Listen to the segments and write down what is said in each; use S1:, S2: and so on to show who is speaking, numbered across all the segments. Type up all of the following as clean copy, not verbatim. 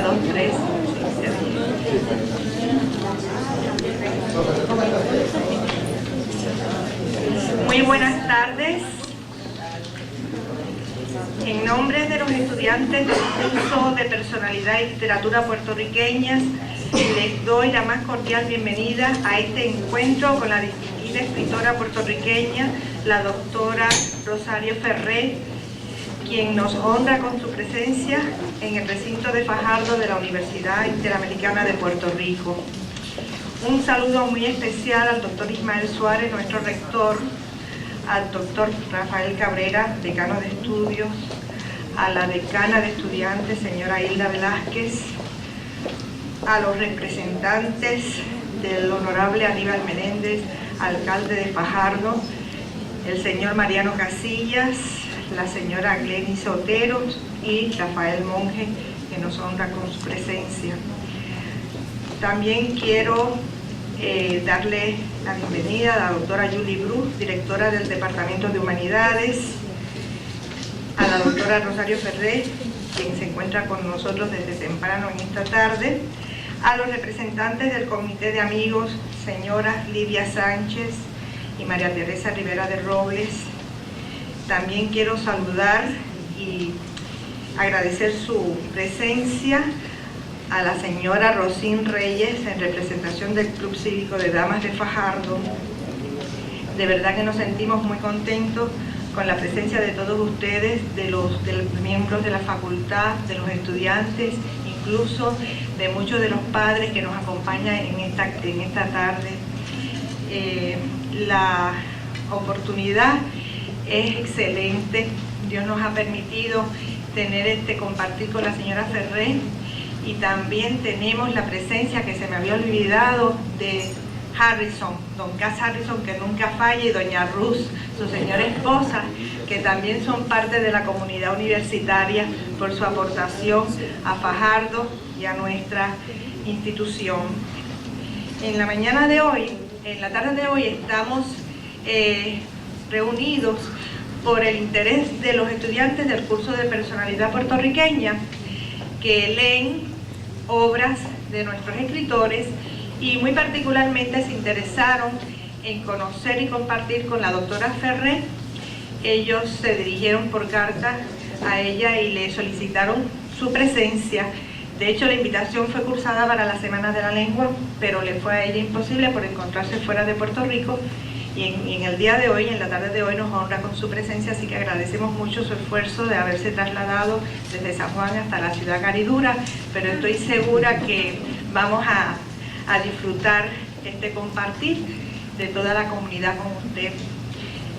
S1: 1, 2, 3. Muy buenas tardes. En nombre de los estudiantes del curso de Personalidad y Literatura Puertorriqueñas, les doy la más cordial bienvenida a este encuentro con la distinguida escritora puertorriqueña, la doctora Rosario Ferré, quien nos honra con su presencia en el recinto de Fajardo de la Universidad Interamericana de Puerto Rico. Un saludo muy especial al doctor Ismael Suárez, nuestro rector, al doctor Rafael Cabrera, decano de estudios, a la decana de estudiantes, señora Hilda Velázquez, a los representantes del honorable Aníbal Menéndez, alcalde de Fajardo, el señor Mariano Casillas, la señora Glenis Otero y Rafael Monge, que nos honra con su presencia. También quiero darle la bienvenida a la doctora Julie Bruce, directora del Departamento de Humanidades, a la doctora Rosario Ferré, quien se encuentra con nosotros desde temprano en esta tarde, a los representantes del Comité de Amigos, señoras Lidia Sánchez y María Teresa Rivera de Robles. También quiero saludar y agradecer su presencia a la señora Rosín Reyes, en representación del Club Cívico de Damas de Fajardo. De verdad que nos sentimos muy contentos con la presencia de todos ustedes, de los miembros de la facultad, de los estudiantes, incluso de muchos de los padres que nos acompañan en esta tarde. La oportunidad es excelente. Dios nos ha permitido tener compartir con la señora Ferré, y también tenemos la presencia, que se me había olvidado, de Harrison, don Cass Harrison, que nunca falla, y doña Ruth, su señora esposa, que también son parte de la comunidad universitaria por su aportación a Fajardo y a nuestra institución. En la mañana de hoy, en la tarde de hoy, estamos reunidos por el interés de los estudiantes del curso de Personalidad Puertorriqueña, que leen obras de nuestros escritores y muy particularmente se interesaron en conocer y compartir con la doctora Ferré. Ellos se dirigieron por carta a ella y le solicitaron su presencia. De hecho, la invitación fue cursada para la Semana de la Lengua, pero le fue a ella imposible por encontrarse fuera de Puerto Rico. Y en el día de hoy, en la tarde de hoy, nos honra con su presencia, así que agradecemos mucho su esfuerzo de haberse trasladado desde San Juan hasta la ciudad caridura, pero estoy segura que vamos a disfrutar este compartir de toda la comunidad con usted.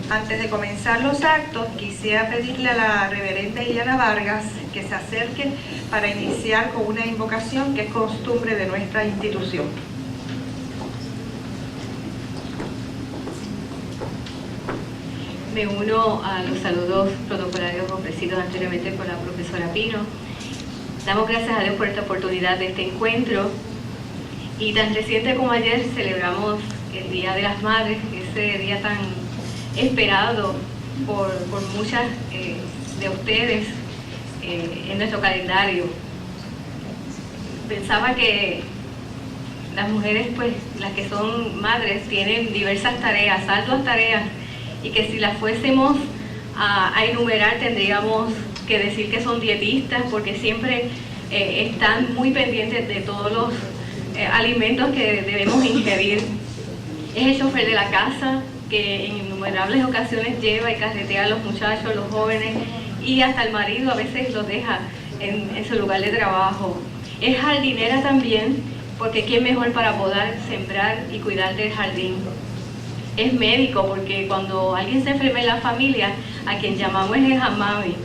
S1: Antes de comenzar los actos, quisiera pedirle a la reverenda Iliana Vargas que se acerque para iniciar con una invocación que es costumbre de nuestra institución.
S2: Me uno a los saludos protocolarios ofrecidos anteriormente por la profesora Pino. Damos gracias a Dios por esta oportunidad de este encuentro. Y tan reciente como ayer celebramos el Día de las Madres, ese día tan esperado por muchas de ustedes en nuestro calendario. Pensaba que las mujeres, pues las que son madres, tienen diversas tareas, arduas tareas, y que si las fuésemos a enumerar tendríamos que decir que son dietistas, porque siempre están muy pendientes de todos los alimentos que debemos ingerir. Es el chofer de la casa, que en innumerables ocasiones lleva y carretea a los muchachos, los jóvenes, y hasta el marido a veces los deja en su lugar de trabajo. Es jardinera también, porque quién mejor para poder sembrar y cuidar del jardín. Es médico, porque cuando alguien se enferma en la familia, a quien llamamos es a mami.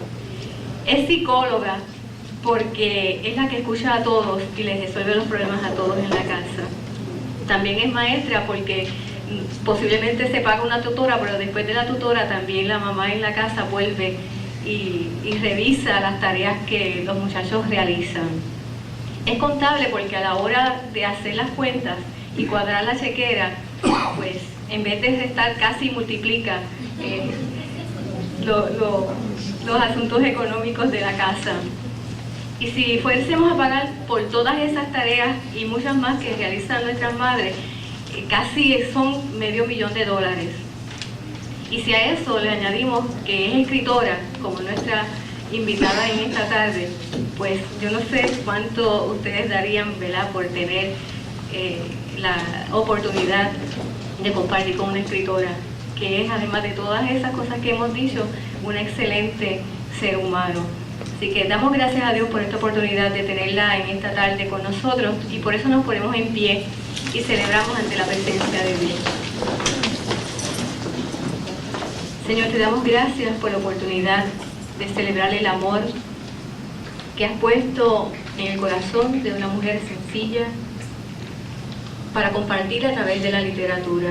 S2: Es psicóloga, porque es la que escucha a todos y les resuelve los problemas a todos en la casa. También es maestra, porque posiblemente se paga una tutora, pero después de la tutora también la mamá en la casa vuelve y revisa las tareas que los muchachos realizan. Es contable, porque a la hora de hacer las cuentas y cuadrar la chequera, pues en vez de restar casi multiplica los asuntos económicos de la casa. Y si fuésemos a pagar por todas esas tareas y muchas más que realizan nuestras madres, casi son $500,000. Y si a eso le añadimos que es escritora, como nuestra invitada en esta tarde, pues yo no sé cuánto ustedes darían, ¿verdad?, por tener la oportunidad de compartir con una escritora, que es, además de todas esas cosas que hemos dicho, un excelente ser humano. Así que damos gracias a Dios por esta oportunidad de tenerla en esta tarde con nosotros, y por eso nos ponemos en pie y celebramos ante la presencia de Dios. Señor, te damos gracias por la oportunidad de celebrar el amor que has puesto en el corazón de una mujer sencilla para compartir a través de la literatura.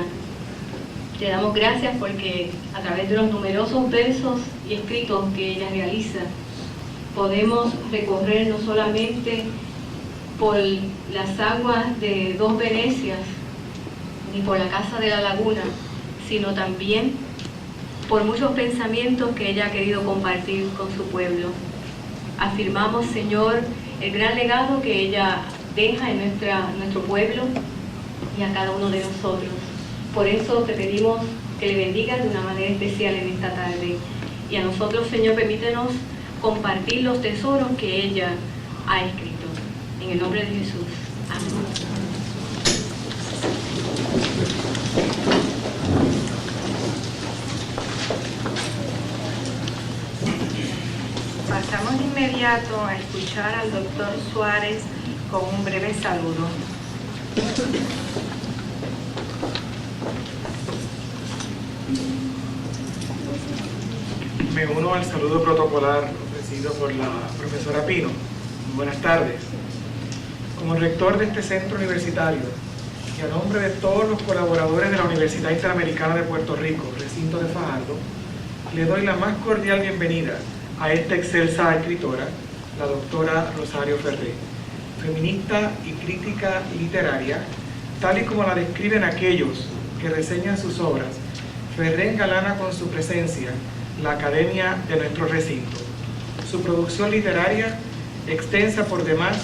S2: Te damos gracias porque a través de los numerosos versos y escritos que ella realiza, podemos recorrer no solamente por las aguas de dos Venecias, ni por la Casa de la Laguna, sino también por muchos pensamientos que ella ha querido compartir con su pueblo. Afirmamos, Señor, el gran legado que ella deja en nuestro pueblo y a cada uno de nosotros. Por eso te pedimos que le bendigas de una manera especial en esta tarde. Y a nosotros, Señor, permítenos compartir los tesoros que ella ha escrito. En el nombre de Jesús. Amén.
S1: Pasamos de inmediato a escuchar al doctor Suárez con un breve saludo.
S3: Me uno al saludo protocolar ofrecido por la profesora Pino. Buenas tardes. Como rector de este centro universitario y a nombre de todos los colaboradores de la Universidad Interamericana de Puerto Rico, recinto de Fajardo, le doy la más cordial bienvenida a esta excelsa escritora, la doctora Rosario Ferré, feminista y crítica literaria, tal y como la describen aquellos que reseñan sus obras. Ferré engalana con su presencia la academia de nuestro recinto. Su producción literaria, extensa por demás,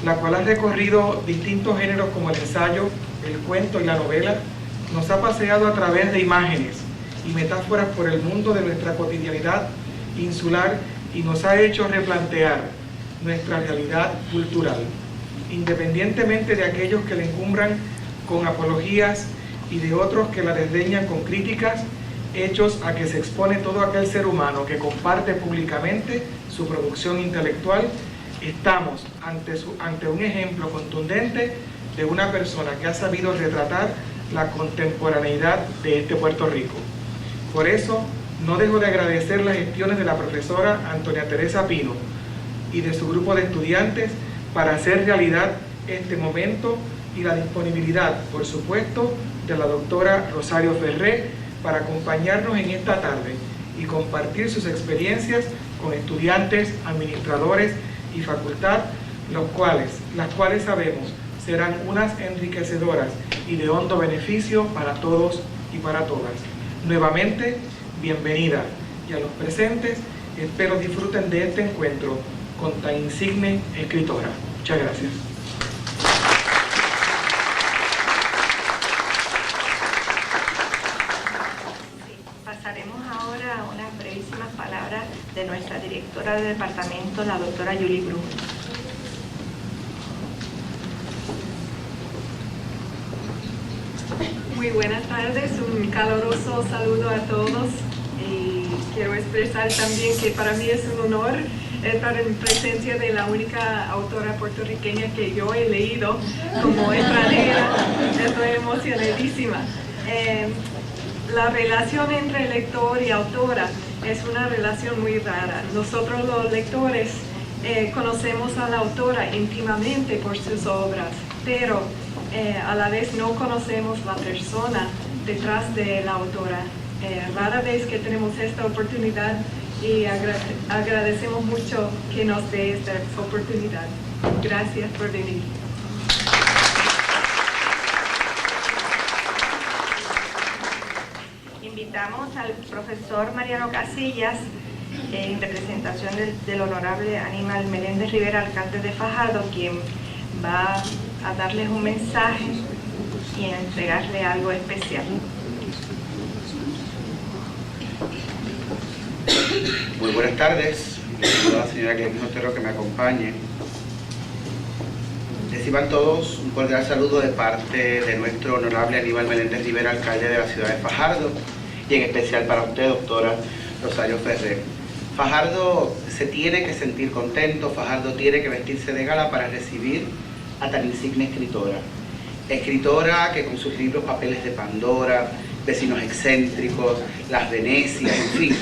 S3: la cual ha recorrido distintos géneros como el ensayo, el cuento y la novela, nos ha paseado a través de imágenes y metáforas por el mundo de nuestra cotidianidad insular y nos ha hecho replantear nuestra realidad cultural, independientemente de aquellos que la encumbran con apologías y de otros que la desdeñan con críticas, hechos a que se expone todo aquel ser humano que comparte públicamente su producción intelectual. Estamos ante un ejemplo contundente de una persona que ha sabido retratar la contemporaneidad de este Puerto Rico. Por eso, no dejo de agradecer las gestiones de la profesora Antonia Teresa Pino y de su grupo de estudiantes para hacer realidad este momento y la disponibilidad, por supuesto, de la doctora Rosario Ferré para acompañarnos en esta tarde y compartir sus experiencias con estudiantes, administradores y facultad, las cuales sabemos serán unas enriquecedoras y de hondo beneficio para todos y para todas. Nuevamente, bienvenida, y a los presentes espero disfruten de este encuentro con tan insigne escritora. Muchas gracias.
S1: Pasaremos ahora a unas brevísimas palabras de nuestra directora de departamento, la doctora Julie Bru.
S4: Muy buenas tardes, un caluroso saludo a todos y quiero expresar también que para mí es un honor estar en presencia de la única autora puertorriqueña que yo he leído como extranjera. Estoy emocionadísima. La relación entre lector y autora es una relación muy rara. Nosotros los lectores conocemos a la autora íntimamente por sus obras, pero a la vez no conocemos la persona detrás de la autora. Rara vez que tenemos esta oportunidad y agradecemos mucho que nos dé esta oportunidad. Gracias por venir.
S1: Invitamos al profesor Mariano Casillas, en representación del honorable Aníbal Meléndez Rivera, alcalde de Fajardo, quien va a darles un mensaje y a entregarle algo especial.
S5: Muy buenas tardes, le pido a la señora Glenys Otero que me acompañe. Reciban todos un cordial saludo de parte de nuestro honorable Aníbal Meléndez Rivera, alcalde de la ciudad de Fajardo, y en especial para usted, doctora Rosario Ferrer. Fajardo se tiene que sentir contento, Fajardo tiene que vestirse de gala para recibir a tan insigne escritora. Escritora que con sus libros Papeles de Pandora, Vecinos excéntricos, Las Venecias, en fin,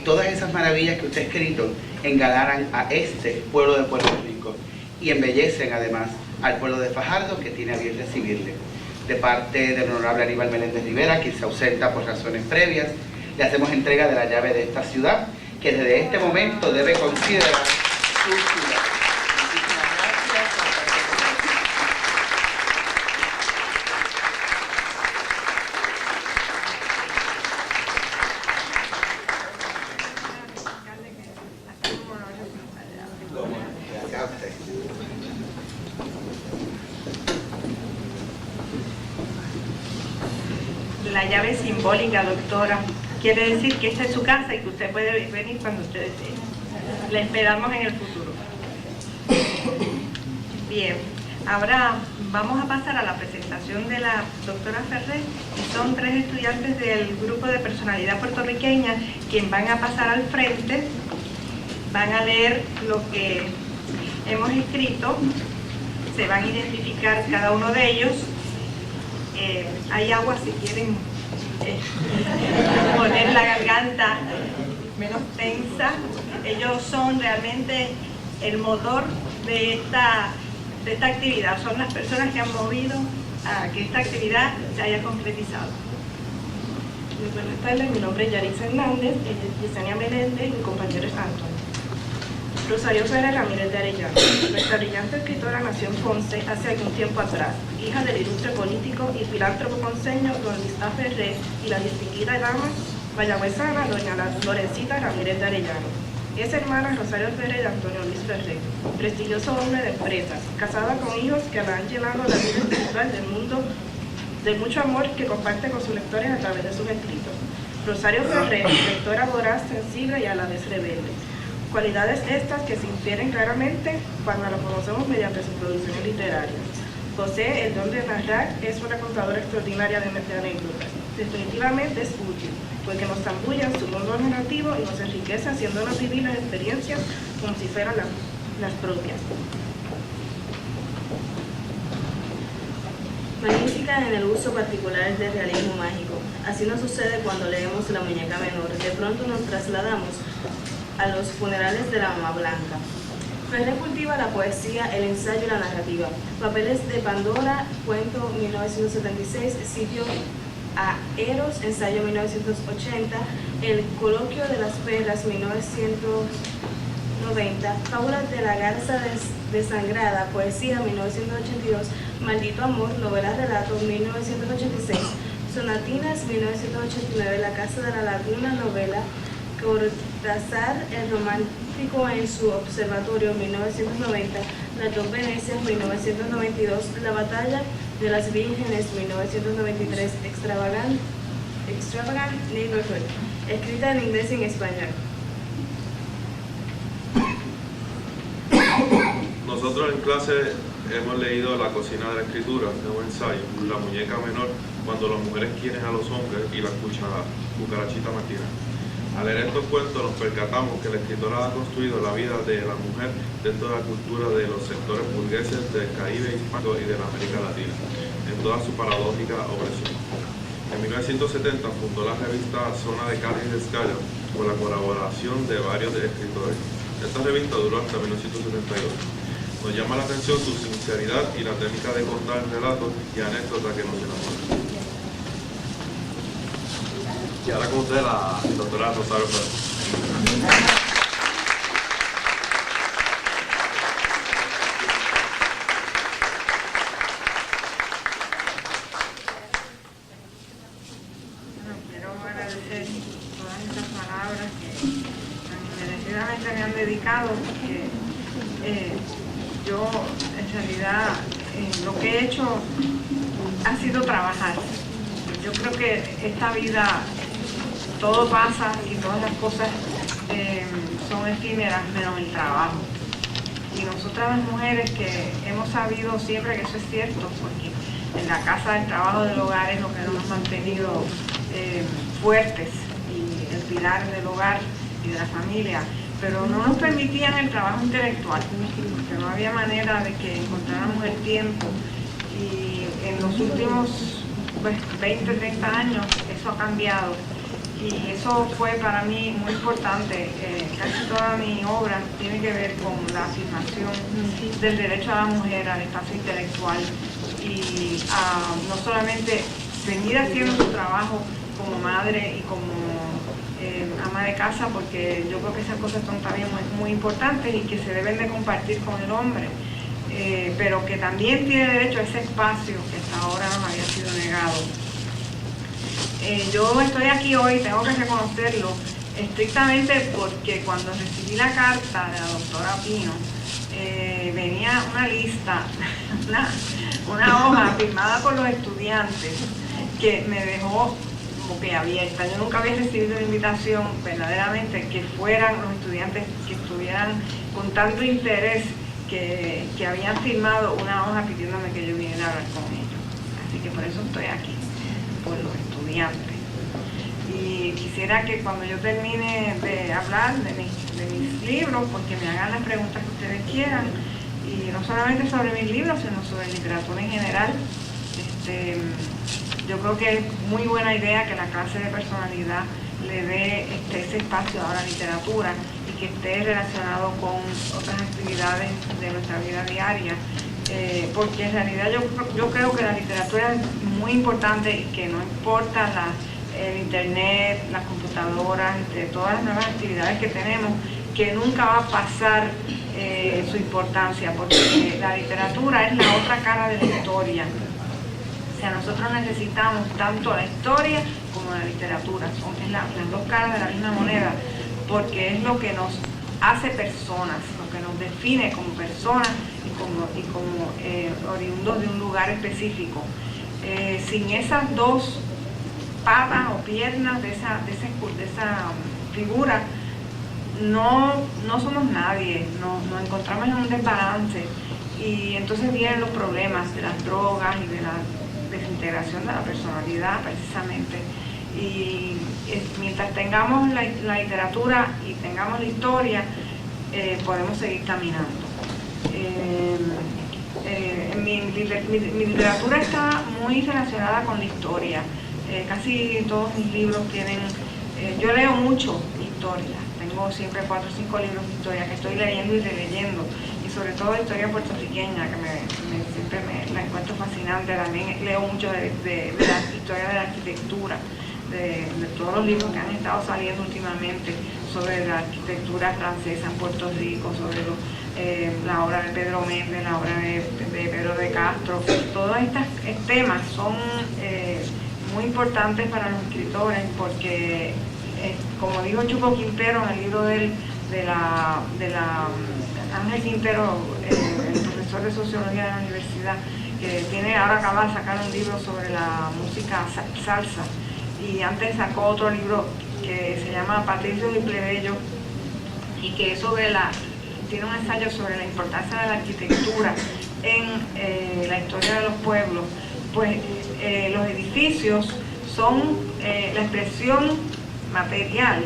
S5: todas esas maravillas que usted ha escrito engalanan a este pueblo de Puerto Rico y embellecen además al pueblo de Fajardo, que tiene a bien recibirle. De parte del honorable Aníbal Meléndez Rivera, quien se ausenta por razones previas, le hacemos entrega de la llave de esta ciudad, que desde este momento debe considerar su ciudad. Muchísimas gracias. Gracias a usted.
S1: La llave simbólica, doctora, quiere decir que esta es su casa y que usted puede venir cuando usted desee. La esperamos en el futuro. Bien, ahora vamos a pasar a la presentación de la doctora Ferrer, y son 3 estudiantes del grupo de personalidad puertorriqueña quienes van a pasar al frente, van a leer lo que hemos escrito, se van a identificar cada uno de ellos. Hay agua si quieren poner la garganta menos tensa. Ellos son realmente el motor de esta actividad, son las personas que han movido a que esta actividad se haya concretizado.
S6: Muy buenas tardes, mi nombre es Yaritza Hernández, Yesenia Meléndez y mi compañero es Antonio. Rosario Ferrer Ramírez de Arellano. Nuestra brillante escritora nació en Ponce hace algún tiempo atrás, hija del ilustre político y filántropo ponceño don Luis A. Ferrer y la distinguida dama mayagüezana doña Lorencita Ramírez de Arellano. Es hermana Rosario Ferrer de Antonio Luis Ferrer, prestigioso hombre de empresas, casada con hijos que la han llenado la vida espiritual del mundo del mucho amor que comparte con sus lectores a través de sus escritos. Rosario Ferrer, lectora voraz, sensible y a la vez rebelde. Cualidades estas que se infieren claramente cuando la conocemos mediante sus producciones literarias. Posee el don de narrar, es una contadora extraordinaria de anécdotas. Definitivamente es útil, porque nos zambulla en su mundo narrativo y nos enriquece haciéndonos vivir las experiencias como si fueran las propias.
S7: Magnífica en el uso particular del realismo mágico. Así nos sucede cuando leemos La Muñeca Menor. De pronto nos trasladamos a los funerales de la Mamá Blanca. Ferrer cultiva la poesía, el ensayo y la narrativa. Papeles de Pandora, cuento 1976, Sitio a Eros, ensayo 1980, El Coloquio de las Perlas 1990, Fábulas de la Garza Desangrada, poesía 1982, Maldito Amor, novela relato 1986, Sonatinas 1989, La Casa de la Laguna, novela, Cortázar, El Romántico en su Observatorio 1990, Las Dos Venecias 1992, La Batalla de las Vírgenes 1993, Extravagant Neighborhood, escrita en inglés y en español.
S8: Nosotros en clase hemos leído La Cocina de la Escritura, de un ensayo, La Muñeca Menor, cuando las mujeres quieren a los hombres, y La Cucarachita Maquina. Al leer estos cuentos nos percatamos que la escritora ha construido la vida de la mujer dentro de la cultura de los sectores burgueses del Caribe hispánico y de la América Latina, en toda su paradójica opresión. En 1970 fundó la revista Zona de Cáliz de Escala con la colaboración de varios escritores. Esta revista duró hasta 1972. Nos llama la atención su sinceridad y la técnica de contar relatos y anécdotas que nos enamoran. Y ahora con usted la doctora Rosario Ferrer.
S1: Quiero agradecer todas estas palabras que han negado, porque yo en realidad lo que he hecho ha sido trabajar. Yo creo que esta vida todo pasa y todas las cosas son efímeras menos el trabajo. Y nosotras las mujeres que hemos sabido siempre que eso es cierto, porque en la casa el trabajo del hogar es lo que nos ha mantenido fuertes y el pilar del hogar y de la familia, pero no nos permitían el trabajo intelectual, porque no había manera de que encontráramos el tiempo. Y en los últimos 20, 30 años eso ha cambiado. Y eso fue para mí muy importante. Casi toda mi obra tiene que ver con la afirmación del derecho a la mujer al espacio intelectual y a no solamente seguir haciendo su trabajo como madre y como ama de casa, porque yo creo que esas cosas son también muy importantes y que se deben de compartir con el hombre, pero que también tiene derecho a ese espacio que hasta ahora nos había sido negado. Yo estoy aquí hoy, tengo que reconocerlo, estrictamente porque cuando recibí la carta de la doctora Pino, venía una lista, una hoja firmada por los estudiantes que me dejó boquiabierta. Yo nunca había recibido una invitación verdaderamente que fueran los estudiantes que estuvieran con tanto interés que habían firmado una hoja pidiéndome que yo viniera a hablar con ellos. Así que por eso estoy aquí, por los estudiantes. Y quisiera que cuando yo termine de hablar de mis libros, porque me hagan las preguntas que ustedes quieran, y no solamente sobre mis libros, sino sobre literatura en general. Yo creo que es muy buena idea que la clase de personalidad le dé ese espacio a la literatura y que esté relacionado con otras actividades de nuestra vida diaria, porque en realidad yo creo que la literatura es muy importante y que no importa el internet, las computadoras, todas las nuevas actividades que tenemos, que nunca va a pasar su importancia, porque la literatura es la otra cara de la historia. O sea, nosotros necesitamos tanto la historia como la literatura, son las dos caras de la misma moneda, porque es lo que nos hace personas, lo que nos define como personas y como oriundos de un lugar específico. Sin esas dos patas o piernas de esa figura, no somos nadie, nos encontramos en un desbalance y entonces vienen los problemas de las drogas y de la desintegración de la personalidad precisamente. Y mientras tengamos la literatura y tengamos la historia, podemos seguir caminando. Mi literatura está muy relacionada con la historia. Casi todos mis libros tienen, yo leo mucho historia, tengo siempre 4 o 5 libros de historia que estoy leyendo y releyendo, y sobre todo de historia puertorriqueña, que siempre la encuentro fascinante. También leo mucho de la historia de la arquitectura, de todos los libros que han estado saliendo últimamente sobre la arquitectura francesa en Puerto Rico, sobre la obra de Pedro Méndez, la obra de Pedro de Castro. Todos estos temas son muy importantes para los escritores porque, como dijo Chuco Quintero en el libro de Ángel Quintero, el profesor de sociología de la universidad, que acaba de sacar un libro sobre la música salsa, y antes sacó otro libro que se llama Patricios y Plebeyos, y que tiene un ensayo sobre la importancia de la arquitectura en la historia de los pueblos. Pues los edificios son la expresión material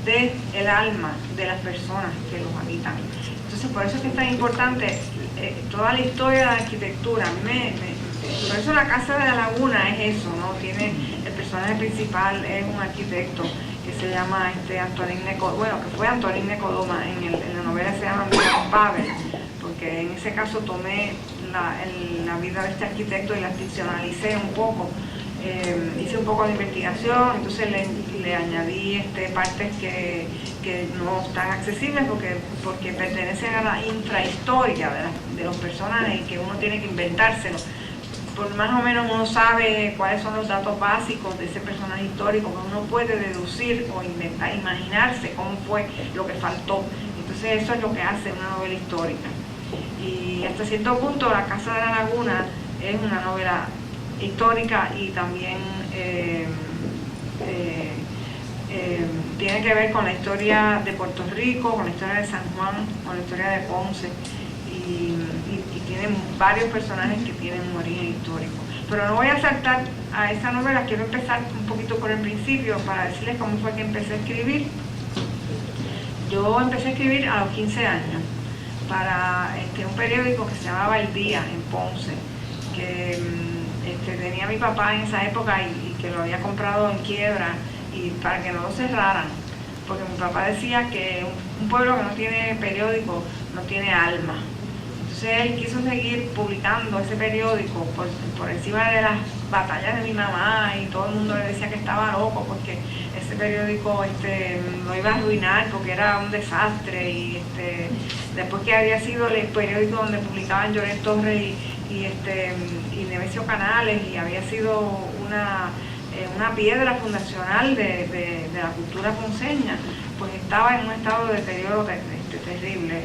S1: del alma de las personas que los habitan. Entonces, por eso es que es tan importante toda la historia de la arquitectura. Por eso la Casa de la Laguna es eso, ¿no? Tiene el personaje principal, es un arquitecto que se llama Antonín Necodoma, que fue Antonín Necodoma, en la novela se llama Pavel, porque en ese caso tomé la vida de este arquitecto y la ficcionalicé un poco. Hice un poco de investigación, entonces le añadí partes que no están accesibles porque pertenecen a la intrahistoria de los personajes y que uno tiene que inventárselo. Por más o menos uno sabe cuáles son los datos básicos de ese personaje histórico, pero uno puede deducir o imaginarse cómo fue lo que faltó. Entonces eso es lo que hace una novela histórica. Y hasta cierto punto La Casa de la Laguna es una novela histórica y también tiene que ver con la historia de Puerto Rico, con la historia de San Juan, con la historia de Ponce, y tienen varios personajes que tienen un origen histórico. Pero no voy a saltar a esa novela, quiero empezar un poquito por el principio para decirles cómo fue que empecé a escribir. Yo empecé a escribir a los 15 años para un periódico que se llamaba El Día en Ponce, que tenía mi papá en esa época y que lo había comprado en quiebra, y para que no lo cerraran, porque mi papá decía que un pueblo que no tiene periódico no tiene alma. Entonces él quiso seguir publicando ese periódico por encima de las batallas de mi mamá, y todo el mundo le decía que estaba loco porque ese periódico lo iba a arruinar porque era un desastre, y después que había sido el periódico donde publicaban Llorén Torres y Nemesio Canales, y había sido una piedra fundacional de la cultura ponceña, pues estaba en un estado de deterioro terrible.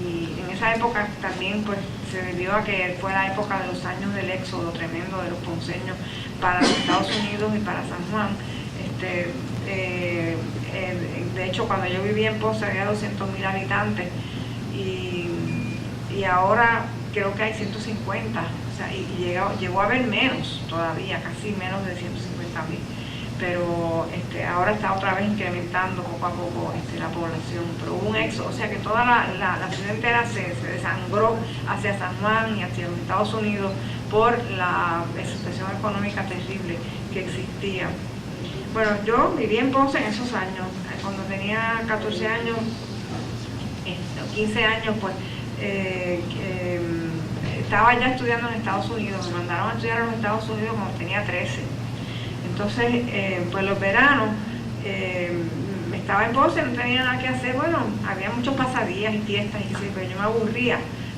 S1: Y en esa época también pues se debió a que fue la época de los años del éxodo tremendo de los ponceños para los Estados Unidos y para San Juan. De hecho, cuando yo vivía en Ponce había 200.000 habitantes, y ahora creo que hay 150, o sea, y llegó a haber menos todavía, casi menos de 150.000, pero ahora está otra vez incrementando poco a poco la población, pero hubo un éxodo, o sea que toda la ciudad entera se desangró hacia San Juan y hacia los Estados Unidos por la situación económica terrible que existía. Bueno, yo viví en Ponce en esos años, cuando tenía 14 años, 15 años, pues estaba ya estudiando en Estados Unidos, me mandaron a estudiar en los Estados Unidos cuando tenía 13. Entonces, pues los veranos, estaba en Ponce, no tenía nada que hacer, bueno, había muchos pasadías y fiestas, pero yo me aburría,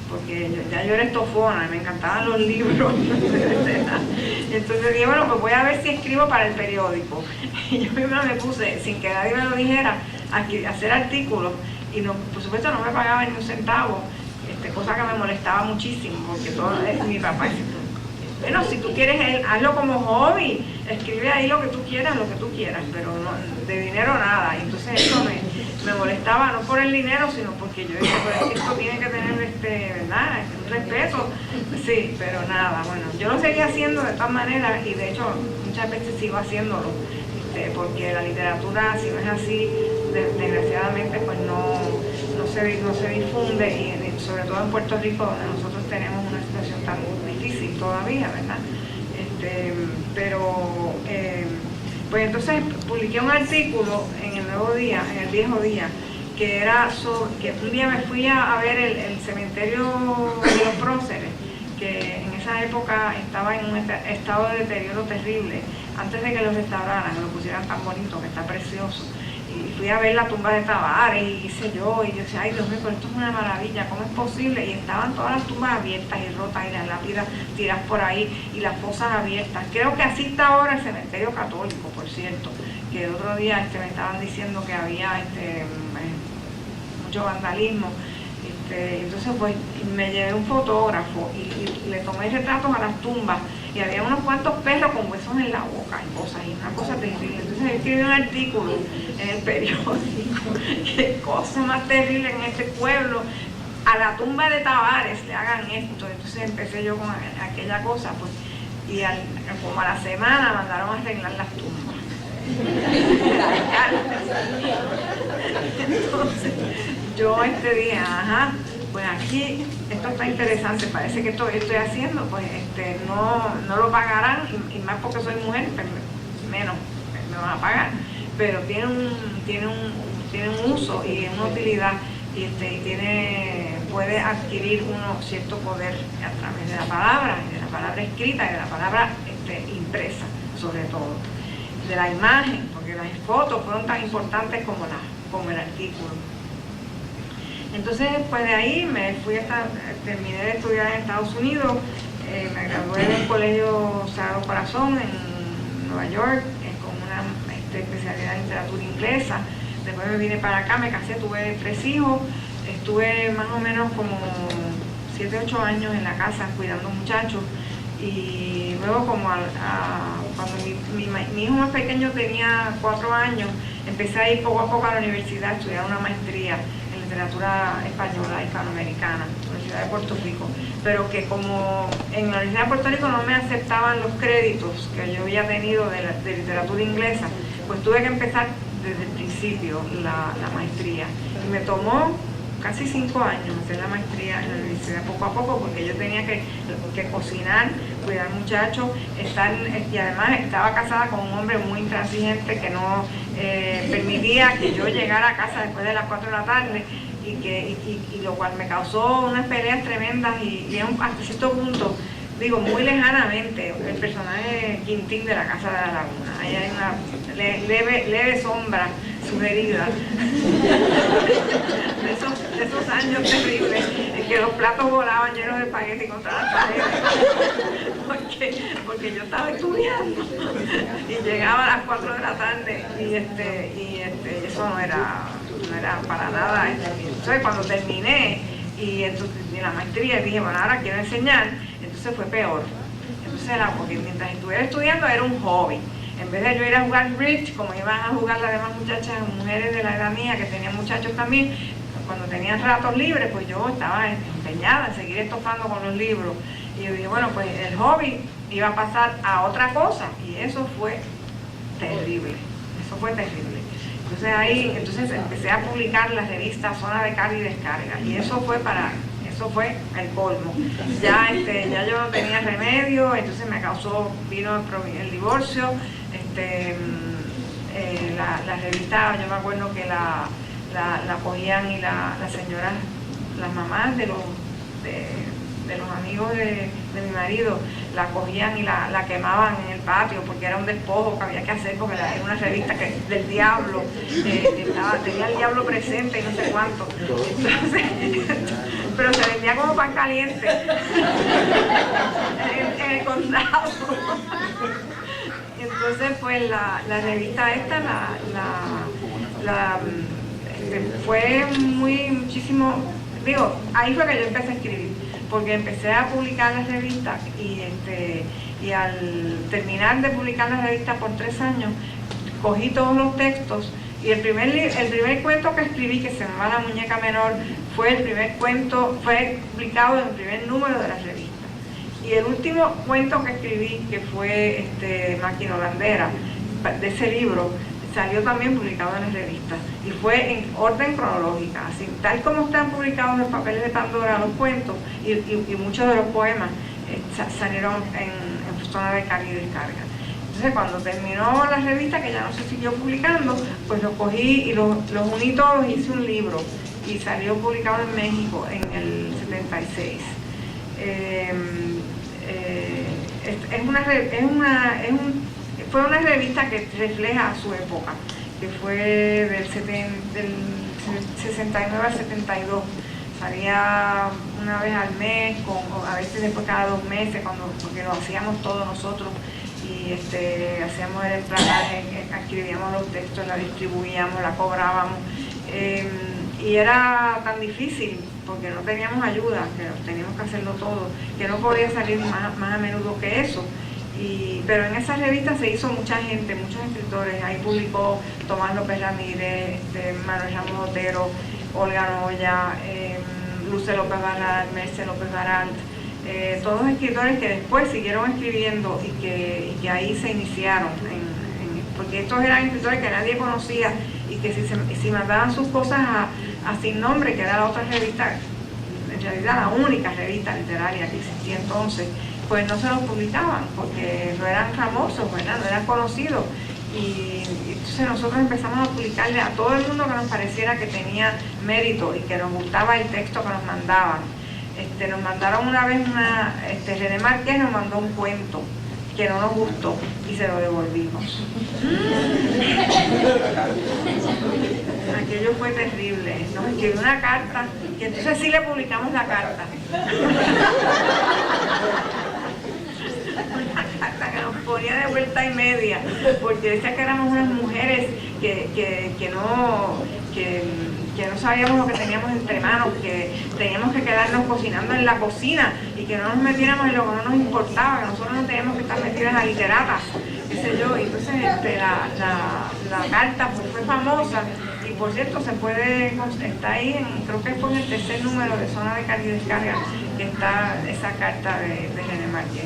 S1: porque yo era estofona, me encantaban los libros. Entonces dije, bueno, pues voy a ver si escribo para el periódico. Y yo misma me puse, sin que nadie me lo dijera, a hacer artículos, y no, por supuesto no me pagaba ni un centavo, cosa que me molestaba muchísimo, porque mi papá decía, bueno, si tú quieres, hazlo como hobby, escribe ahí lo que tú quieras, pero no, de dinero nada. Y entonces eso me molestaba, no por el dinero, sino porque yo decía, pues es que esto tiene que tener, ¿verdad?, un respeto. Sí, pero nada, bueno, yo lo seguía haciendo de todas maneras, y de hecho muchas veces sigo haciéndolo, porque la literatura, si no es así, desgraciadamente, pues no se difunde, y sobre todo en Puerto Rico, donde nosotros tenemos una situación tan difícil todavía, ¿verdad? Pues entonces publiqué un artículo en el Nuevo Día, en el Viejo Día, que era sobre, que un día me fui a ver el cementerio de los próceres, que en esa época estaba en un estado de deterioro terrible, antes de que lo restauraran, que lo pusieran tan bonito, que está precioso. Y fui a ver la tumba de Tavares, y qué yo, y yo decía, ay Dios mío, pero esto es una maravilla, ¿cómo es posible? Y estaban todas las tumbas abiertas y rotas, y las lápidas tiradas por ahí, y las fosas abiertas. Creo que así está ahora el cementerio católico, por cierto, que el otro día me estaban diciendo que había mucho vandalismo. Entonces pues me llevé un fotógrafo y le tomé retratos a las tumbas, y había unos cuantos perros con huesos en la boca y cosas, y una cosa terrible. Entonces escribí un artículo en el periódico, qué cosa más terrible en este pueblo, a la tumba de Tavares le hagan esto. Entonces empecé yo con aquella cosa, pues, y como a la semana mandaron a arreglar las tumbas. Entonces yo dije, ajá, pues aquí esto está interesante, parece que esto que estoy haciendo, pues no lo pagarán, y más porque soy mujer, pues, menos me van a pagar, pero tiene un uso y una utilidad, y puede adquirir uno cierto poder a través de la palabra escrita y de la palabra impresa, sobre todo, de la imagen, porque las fotos fueron tan importantes como el artículo. Entonces, pues de ahí me fui terminé de estudiar en Estados Unidos, me gradué del Colegio Sagrado Corazón en Nueva York, con una especialidad en literatura inglesa, Después me vine para acá, me casé, tuve 3 hijos, estuve más o menos como 7, 8 años en la casa cuidando muchachos, y luego como cuando mi hijo más pequeño tenía 4 años, empecé a ir poco a poco a la universidad a estudiar una maestría en literatura española hispanoamericana, Universidad de Puerto Rico, pero que como en la Universidad de Puerto Rico no me aceptaban los créditos que yo había tenido de literatura inglesa, pues tuve que empezar desde el principio la maestría, y me tomó casi 5 años hacer la maestría en la universidad poco a poco, porque yo tenía que cocinar, cuidar muchachos, y además estaba casada con un hombre muy intransigente que no permitía que yo llegara a casa después de las 4 de la tarde, y lo cual me causó unas peleas tremendas, y hasta cierto punto, digo, muy lejanamente, el personaje Quintín de La Casa de la Laguna. Ahí hay una leve sombra sugerida de esos años terribles en que los platos volaban llenos de espagueti contra las paredes, porque yo estaba estudiando y llegaba a las 4 de la tarde y eso no era para nada. Entonces cuando terminé y la maestría dije, bueno, ahora quiero enseñar, entonces fue peor. Entonces porque mientras estuviera estudiando era un hobby. En vez de yo ir a jugar bridge, como iban a jugar las demás muchachas, mujeres de la edad mía, que tenían muchachos también, cuando tenían ratos libres, pues yo estaba empeñada en seguir estofando con los libros. Y yo dije, bueno, pues el hobby iba a pasar a otra cosa, y eso fue terrible. Eso fue terrible. Entonces empecé a publicar la revista Zona de Carga y Descarga, y eso fue el colmo. Ya yo no tenía remedio, entonces vino el divorcio, la revista, yo me acuerdo que la cogían, y las señoras, las mamás de los amigos de mi marido, la cogían y la quemaban en el patio, porque era un despojo que había que hacer, porque era una revista del diablo, tenía el diablo presente y no sé cuánto. Entonces, pero se vendía como pan caliente en el condado. Entonces pues la revista esta fue muchísimo, digo, ahí fue que yo empecé a escribir, porque empecé a publicar la revista, y al terminar de publicar la revista por 3 años, cogí todos los textos, y el primer cuento que escribí, que se llama La Muñeca Menor, fue publicado en el primer número de la revista. Y el último cuento que escribí, que fue Máquina Holandera, de ese libro, salió también publicado en la revista, y fue en orden cronológica, así tal como están publicados en Papeles de Pandora los cuentos, y muchos de los poemas salieron en Zona de Carga y Descarga. Entonces cuando terminó la revista, que ya no se siguió publicando, pues los cogí y los uní todos, hice un libro, y salió publicado en México en el 76. Fue una revista que refleja su época, que fue del 69 al 72. Salía una vez al mes, a veces después cada 2 meses, porque lo hacíamos todos nosotros, y hacíamos el emplanaje, escribíamos los textos, la distribuíamos, la cobrábamos, y era tan difícil porque no teníamos ayuda, que teníamos que hacerlo todo, que no podía salir más a menudo que eso. Pero en esa revista se hizo mucha gente, muchos escritores. Ahí publicó Tomás López Ramírez, Manuel Ramos Otero, Olga Noya, Luce López Barral, Merce López Barral, todos escritores que después siguieron escribiendo, y que ahí se iniciaron, porque estos eran escritores que nadie conocía, y que si mandaban sus cosas a Sin Nombre, que era la otra revista, en realidad la única revista literaria que existía entonces, pues no se los publicaban, porque no eran famosos, ¿verdad? No eran conocidos. Y entonces nosotros empezamos a publicarle a todo el mundo que nos pareciera que tenía mérito y que nos gustaba el texto que nos mandaban. Nos mandaron una vez René Márquez nos mandó un cuento que no nos gustó y se lo devolvimos. Aquello fue terrible. Nos escribió una carta, y entonces sí le publicamos la carta. Una carta que nos ponía de vuelta y media, porque decía que éramos unas mujeres que no sabíamos lo que teníamos entre manos, que teníamos que quedarnos cocinando en la cocina y que no nos metiéramos en lo que no nos importaba, que nosotros no teníamos que estar metidas a literatas, qué sé yo. Y entonces la carta pues, fue famosa, y por cierto está ahí, creo que fue en el tercer número de Zona de Carga y Descarga, que está esa carta de René Marqués.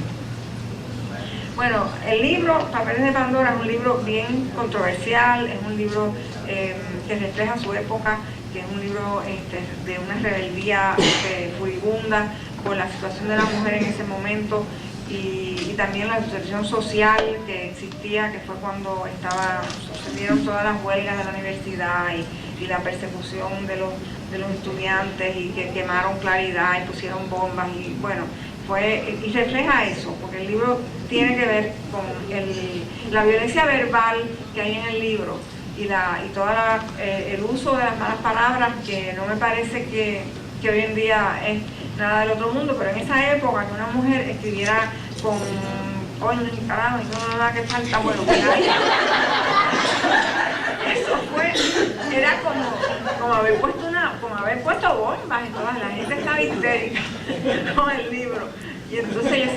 S1: Bueno, el libro Papeles de Pandora es un libro bien controversial, es un libro que refleja su época, que es un libro de una rebeldía furibunda por la situación de la mujer en ese momento, y también la situación social que existía, que fue cuando sucedieron todas las huelgas de la universidad y la persecución de los estudiantes, y que quemaron Claridad y pusieron bombas, y bueno, y refleja eso, porque el libro tiene que ver con la violencia verbal que hay en el libro, y todo el uso de las malas palabras, que no me parece que hoy en día es nada del otro mundo, pero en esa época que una mujer escribiera con coño y carajo y no nada que falta, bueno, pues ahí, eso era como haber puesto bombas y toda la gente estaba histérica con el libro. Y entonces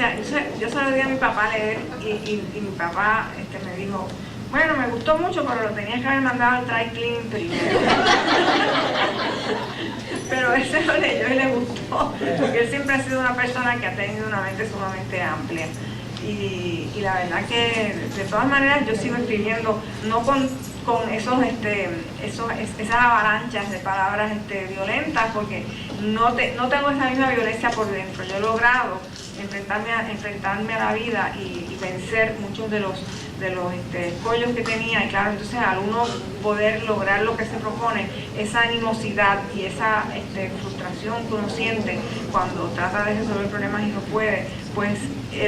S1: yo se lo di a mi papá a leer, y mi papá me dijo, bueno, me gustó mucho, pero lo tenías que haber mandado al dry clean primero. Pero él se lo leyó y le gustó, porque él siempre ha sido una persona que ha tenido una mente sumamente amplia. Y la verdad que de todas maneras yo sigo escribiendo, no con esas avalanchas de palabras violentas, porque no tengo esa misma violencia por dentro. Yo he logrado enfrentarme a la vida y vencer muchos de los escollos que tenía, y claro, entonces al uno poder lograr lo que se propone, esa animosidad y esa frustración que uno siente cuando trata de resolver problemas y no puede, pues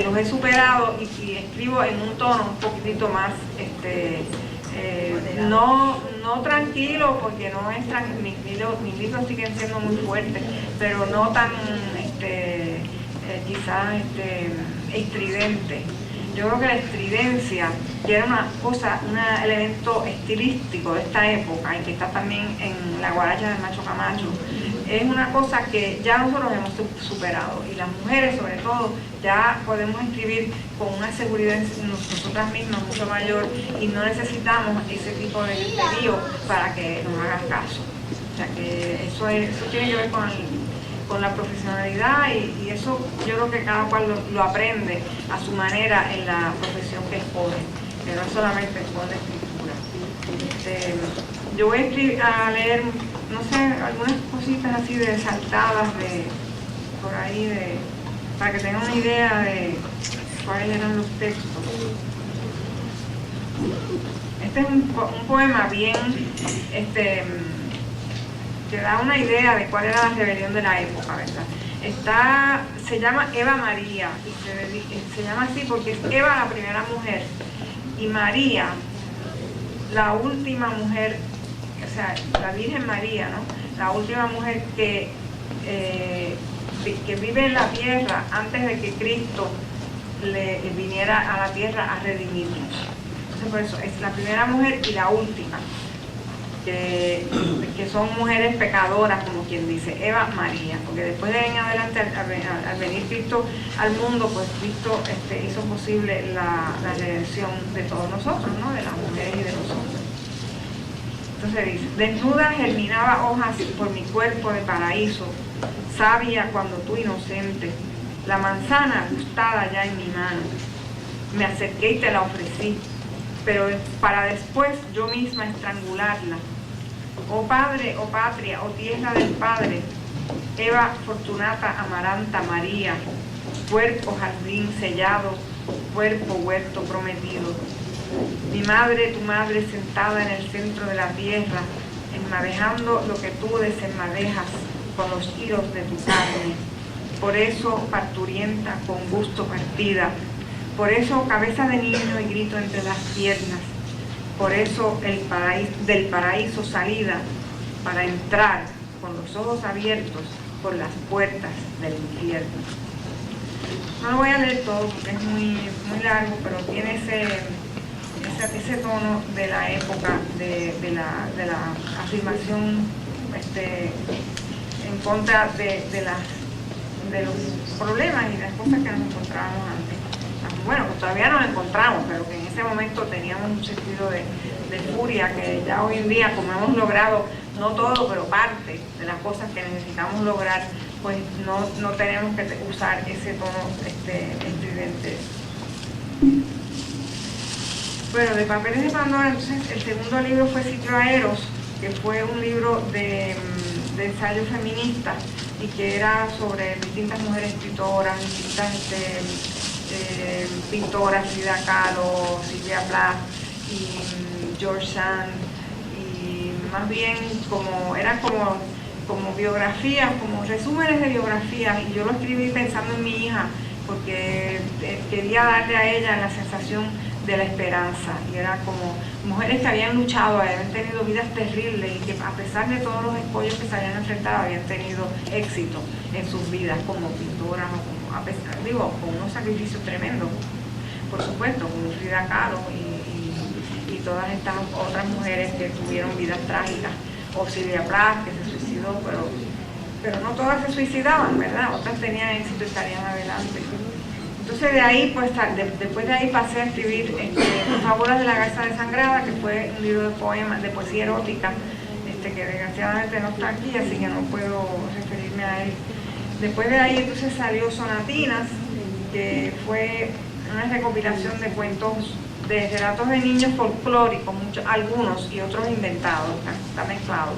S1: los he superado, y escribo en un tono un poquitito más no tranquilo, porque no es mis libros siguen siendo muy fuertes, pero no tan quizás estridente. Yo creo que la estridencia, que era un elemento estilístico de esta época, y que está también en la guaracha de Macho Camacho, es una cosa que ya nosotros hemos superado, y las mujeres sobre todo ya podemos escribir con una seguridad en nosotras mismas mucho mayor, y no necesitamos ese tipo de lío para que nos hagan caso. O sea que eso tiene que ver con la profesionalidad, y eso yo creo que cada cual lo aprende a su manera en la profesión que escoge, que no es solamente con la escritura. Yo voy a leer, no sé, algunas cositas así de saltadas por ahí, para que tengan una idea de cuáles eran los textos. Este es un poema bien, que da una idea de cuál era la rebelión de la época, ¿verdad? Se llama Eva María, y se llama así porque es Eva la primera mujer, y María la última mujer, o sea, la Virgen María, ¿no? La última mujer que vive en la tierra antes de que Cristo viniera a la tierra a redimirnos. Entonces, por eso es la primera mujer y la última. Que son mujeres pecadoras, como quien dice, Eva María, porque después de ahí en adelante, al venir Cristo al mundo, pues Cristo hizo posible la redención de todos nosotros, ¿no? De las mujeres y de los hombres. Entonces dice, desnuda germinaba hojas por mi cuerpo de paraíso, sabia cuando tú inocente, la manzana gustada ya en mi mano, me acerqué y te la ofrecí, pero para después yo misma estrangularla. Oh Padre, oh Patria, oh tierra del Padre, Eva Fortunata Amaranta María, cuerpo jardín sellado, cuerpo huerto prometido. Mi madre, tu madre sentada en el centro de la tierra, enmadejando lo que tú desenmadejas con los hilos de tu carne. Por eso parturienta con gusto partida, por eso cabeza de niño y grito entre las piernas, por eso del paraíso salida, para entrar con los ojos abiertos por las puertas del infierno. No lo voy a leer todo porque es muy largo, pero tiene ese ese tono de la época de la afirmación en contra de los problemas y las cosas que nos encontrábamos antes. Bueno, pues todavía nos encontramos, pero que en ese momento teníamos un sentido de furia que ya hoy en día, como hemos logrado, no todo, pero parte de las cosas que necesitamos lograr, pues no tenemos que usar ese tono estridente. Bueno, de Papeles de Pandora, entonces el segundo libro fue Sitio a Eros, que fue un libro de ensayo feminista y que era sobre distintas mujeres escritoras, distintas pintoras, Frida Kahlo, Sylvia Plath y George Sand, y más bien eran como biografías, como resúmenes de biografías, y yo lo escribí pensando en mi hija, porque quería darle a ella la sensación de la esperanza, y era como mujeres que habían luchado, habían tenido vidas terribles y que a pesar de todos los escollos que se habían enfrentado habían tenido éxito en sus vidas como pintoras o como, a pesar, con unos sacrificios tremendos, por supuesto, como Frida Kahlo y todas estas otras mujeres que tuvieron vidas trágicas, o Sylvia Plath, que se suicidó, pero no todas se suicidaban, ¿verdad? Otras tenían éxito y salían adelante. Entonces de ahí, pues después de ahí pasé a escribir Fábulas de la Garza Desangrada, que fue un libro de poemas, de poesía erótica, que desgraciadamente no está aquí, así que no puedo referirme a él. Después de ahí entonces salió Sonatinas, que fue una recopilación de cuentos, de relatos de niños folclóricos, algunos y otros inventados, está mezclado,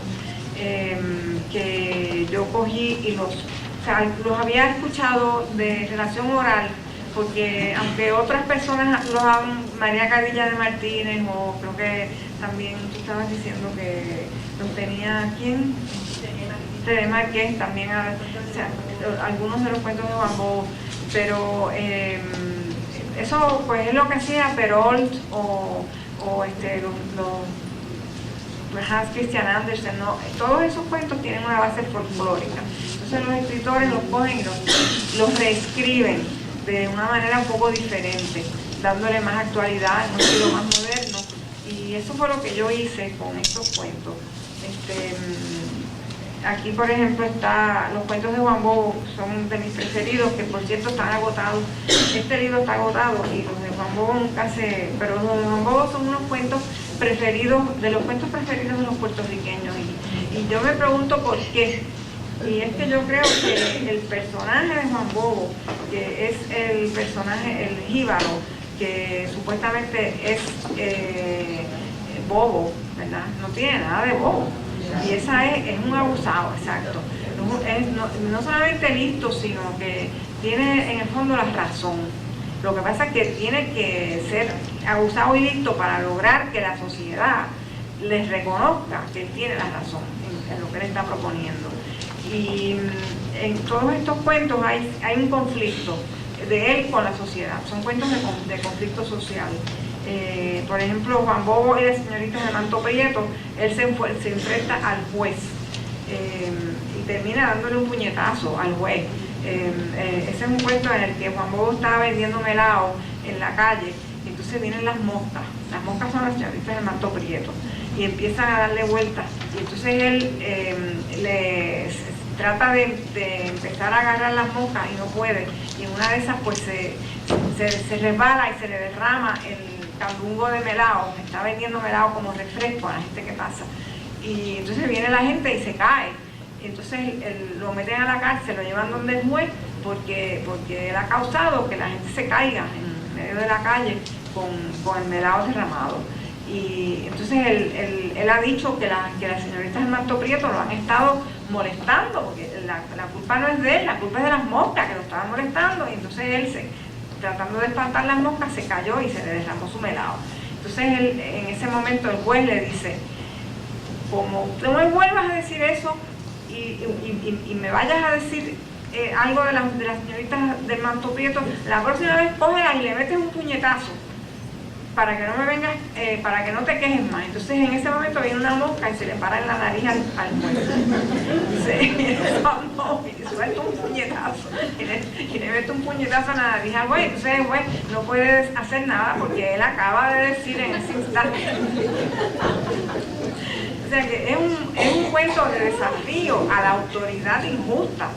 S1: que yo cogí y los había escuchado de relación oral, porque aunque otras personas los hablan, María Cadilla de Martínez, o creo que también tú estabas diciendo que los tenía, ¿quién? Tere Márquez, también, algunos de los cuentos de Juan Bosch, pero eso pues es lo que hacía Perrault o los Hans Christian Andersen, ¿no? Todos esos cuentos tienen una base folclórica, entonces los escritores los cogen y los reescriben de una manera un poco diferente, dándole más actualidad, un estilo más moderno, y eso fue lo que yo hice con estos cuentos. Aquí, por ejemplo, los cuentos de Juan Bosch son de mis preferidos, que por cierto están agotados. Este libro está agotado y los de Juan Bosch nunca pero los de Juan Bosch son unos cuentos preferidos, de los cuentos preferidos de los puertorriqueños, y yo me pregunto por qué. Y es que yo creo que el personaje de Juan Bosch, que es el personaje, el jíbaro, que supuestamente es bobo, ¿verdad? No tiene nada de bobo. Y esa es un abusado, exacto. No solamente listo, sino que tiene en el fondo la razón. Lo que pasa es que tiene que ser abusado y listo para lograr que la sociedad les reconozca que él tiene la razón en lo que él está proponiendo. Y en todos estos cuentos hay un conflicto de él con la sociedad, son cuentos de conflicto social. Por ejemplo, Juan Bosch y las señoritas de Manto Prieto, él se enfrenta al juez y termina dándole un puñetazo al juez. Ese es un cuento en el que Juan Bosch estaba vendiendo melao en la calle, y entonces vienen las moscas son las señoritas de Manto Prieto, y empiezan a darle vueltas, y entonces él trata de empezar a agarrar las moscas y no puede, y en una de esas pues se resbala y se le derrama el candungo de melao. Está vendiendo melao como refresco a la gente que pasa, y entonces viene la gente y se cae, y entonces lo meten a la cárcel, lo llevan donde el juez, porque él ha causado que la gente se caiga en medio de la calle con el melao derramado. Y entonces él ha dicho que las señoritas del Manto Prieto lo han estado molestando, porque la culpa no es de él, la culpa es de las moscas que lo estaban molestando, y entonces él, tratando de espantar las moscas, se cayó y se le derramó su melao. Entonces en ese momento el juez le dice: como tú no me vuelvas a decir eso y me vayas a decir algo de las señoritas del Manto Prieto, la próxima vez cógelas y le metes un puñetazo. para que no me vengas, para que no te quejes más. Entonces en ese momento viene una mosca y se le para en la nariz al juez. Y suelta un puñetazo y le mete un puñetazo en la nariz al juez. Entonces el juez no puede hacer nada porque él acaba de decir en ese instante. O sea que es un cuento de desafío a la autoridad injusta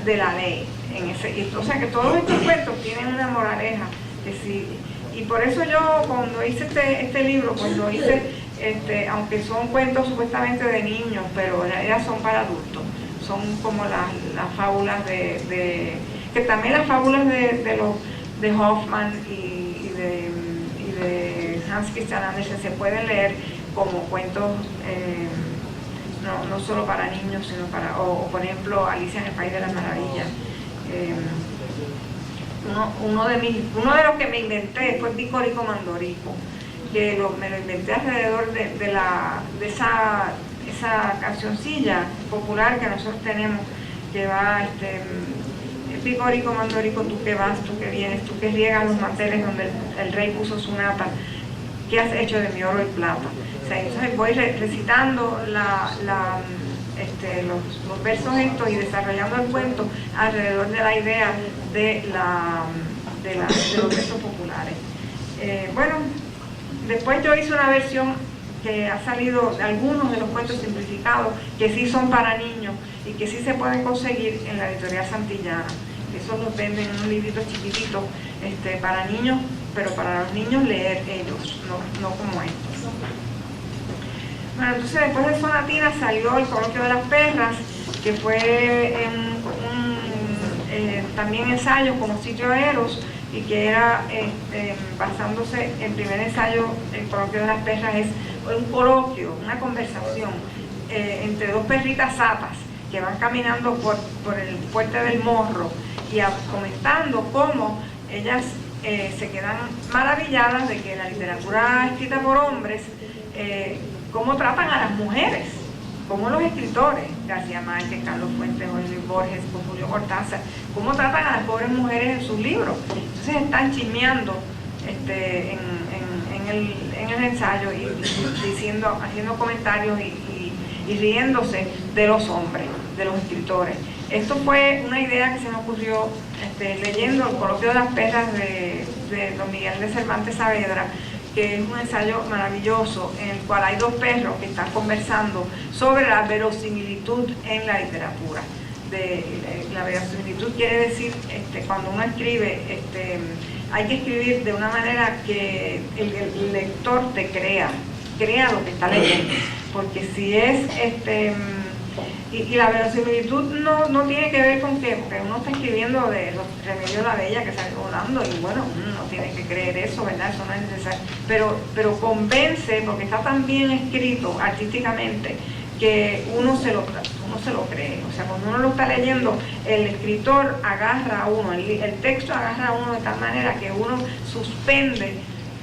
S1: de la ley. O sea que todos estos cuentos tienen una moraleja que sí. Y por eso yo cuando hice este libro, pues lo hice, aunque son cuentos supuestamente de niños, pero en realidad son para adultos. Son como las fábulas que también las fábulas de Hoffman y de Hans Christian Andersen se pueden leer como cuentos no solo para niños, sino o por ejemplo Alicia en el País de las Maravillas. Uno de los que me inventé fue Picorico Mandorico, que me lo inventé alrededor de esa cancioncilla popular que nosotros tenemos, que va Picorico Mandorico, tú que vas, tú que vienes, tú que riegas los manteles donde el rey puso su nata, ¿qué has hecho de mi oro y plata? O sea, entonces voy recitando los versos estos y desarrollando el cuento alrededor de la idea de los versos populares. Bueno, después yo hice una versión que ha salido de algunos de los cuentos simplificados que sí son para niños y que sí se pueden conseguir en la editorial Santillana. Esos los venden en unos libritos chiquititos para niños, pero para los niños leer ellos, no como estos. Bueno, entonces después de Sonatina salió El Coloquio de las Perras, que fue también ensayo como sitio Eros, y que era basándose en primer ensayo. El Coloquio de las Perras es un coloquio, una conversación entre dos perritas satas que van caminando por el puente del Morro y comentando cómo ellas se quedan maravilladas de que la literatura escrita por hombres cómo tratan a las mujeres, cómo los escritores, García Márquez, Carlos Fuentes, Jorge Borges, Julio Cortázar, cómo tratan a las pobres mujeres en sus libros. Entonces están chismeando en el ensayo y haciendo comentarios y riéndose de los hombres, de los escritores. Esto fue una idea que se me ocurrió leyendo El Coloquio de las Perras de don Miguel de Cervantes Saavedra, que es un ensayo maravilloso en el cual hay dos perros que están conversando sobre la verosimilitud en la literatura. La verosimilitud quiere decir, cuando uno escribe, hay que escribir de una manera que el lector te crea lo que está leyendo, porque si es y la verosimilitud no tiene que ver con que uno está escribiendo de los Remedios de la Bella que sale volando y bueno, uno no tiene que creer eso, ¿verdad? Eso no es necesario, pero convence, porque está tan bien escrito artísticamente que uno se lo cree. O sea, cuando uno lo está leyendo, el escritor agarra a uno, el texto agarra a uno de tal manera que uno suspende,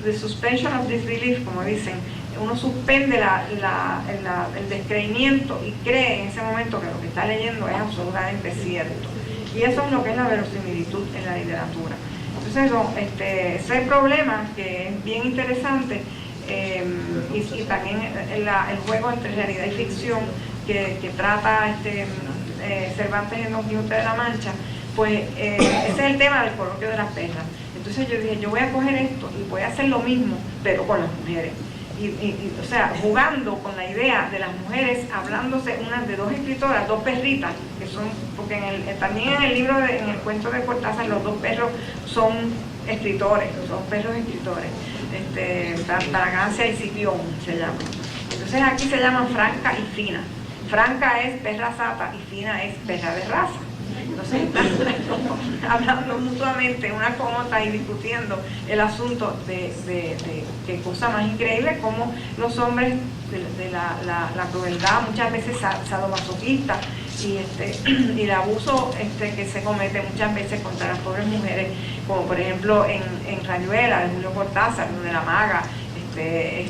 S1: the suspension of disbelief, como dicen, uno suspende el descreimiento y cree en ese momento que lo que está leyendo es absolutamente cierto. Y eso es lo que es la verosimilitud en la literatura. Entonces, ese problema que es bien interesante, y también el juego entre realidad y ficción que trata Cervantes en Don Quijote de la Mancha, pues ese es el tema del Coloquio de las Perras. Entonces yo dije, yo voy a coger esto y voy a hacer lo mismo, pero con las mujeres. O sea, jugando con la idea de las mujeres, hablándose unas de dos escritoras, dos perritas, que son, porque también en el libro, en el cuento de Cortázar, los dos perros son escritores, son perros escritores, Fragancia y Cipión se llaman. Entonces aquí se llaman Franca y Fina. Franca es perra sata y Fina es perra de raza. Entonces están hablando mutuamente una con otra y discutiendo el asunto de qué cosa más increíble, como los hombres de la crueldad muchas veces sadomasoquista y el abuso que se comete muchas veces contra las pobres mujeres, como por ejemplo en Rayuela de Julio Cortázar, donde la maga es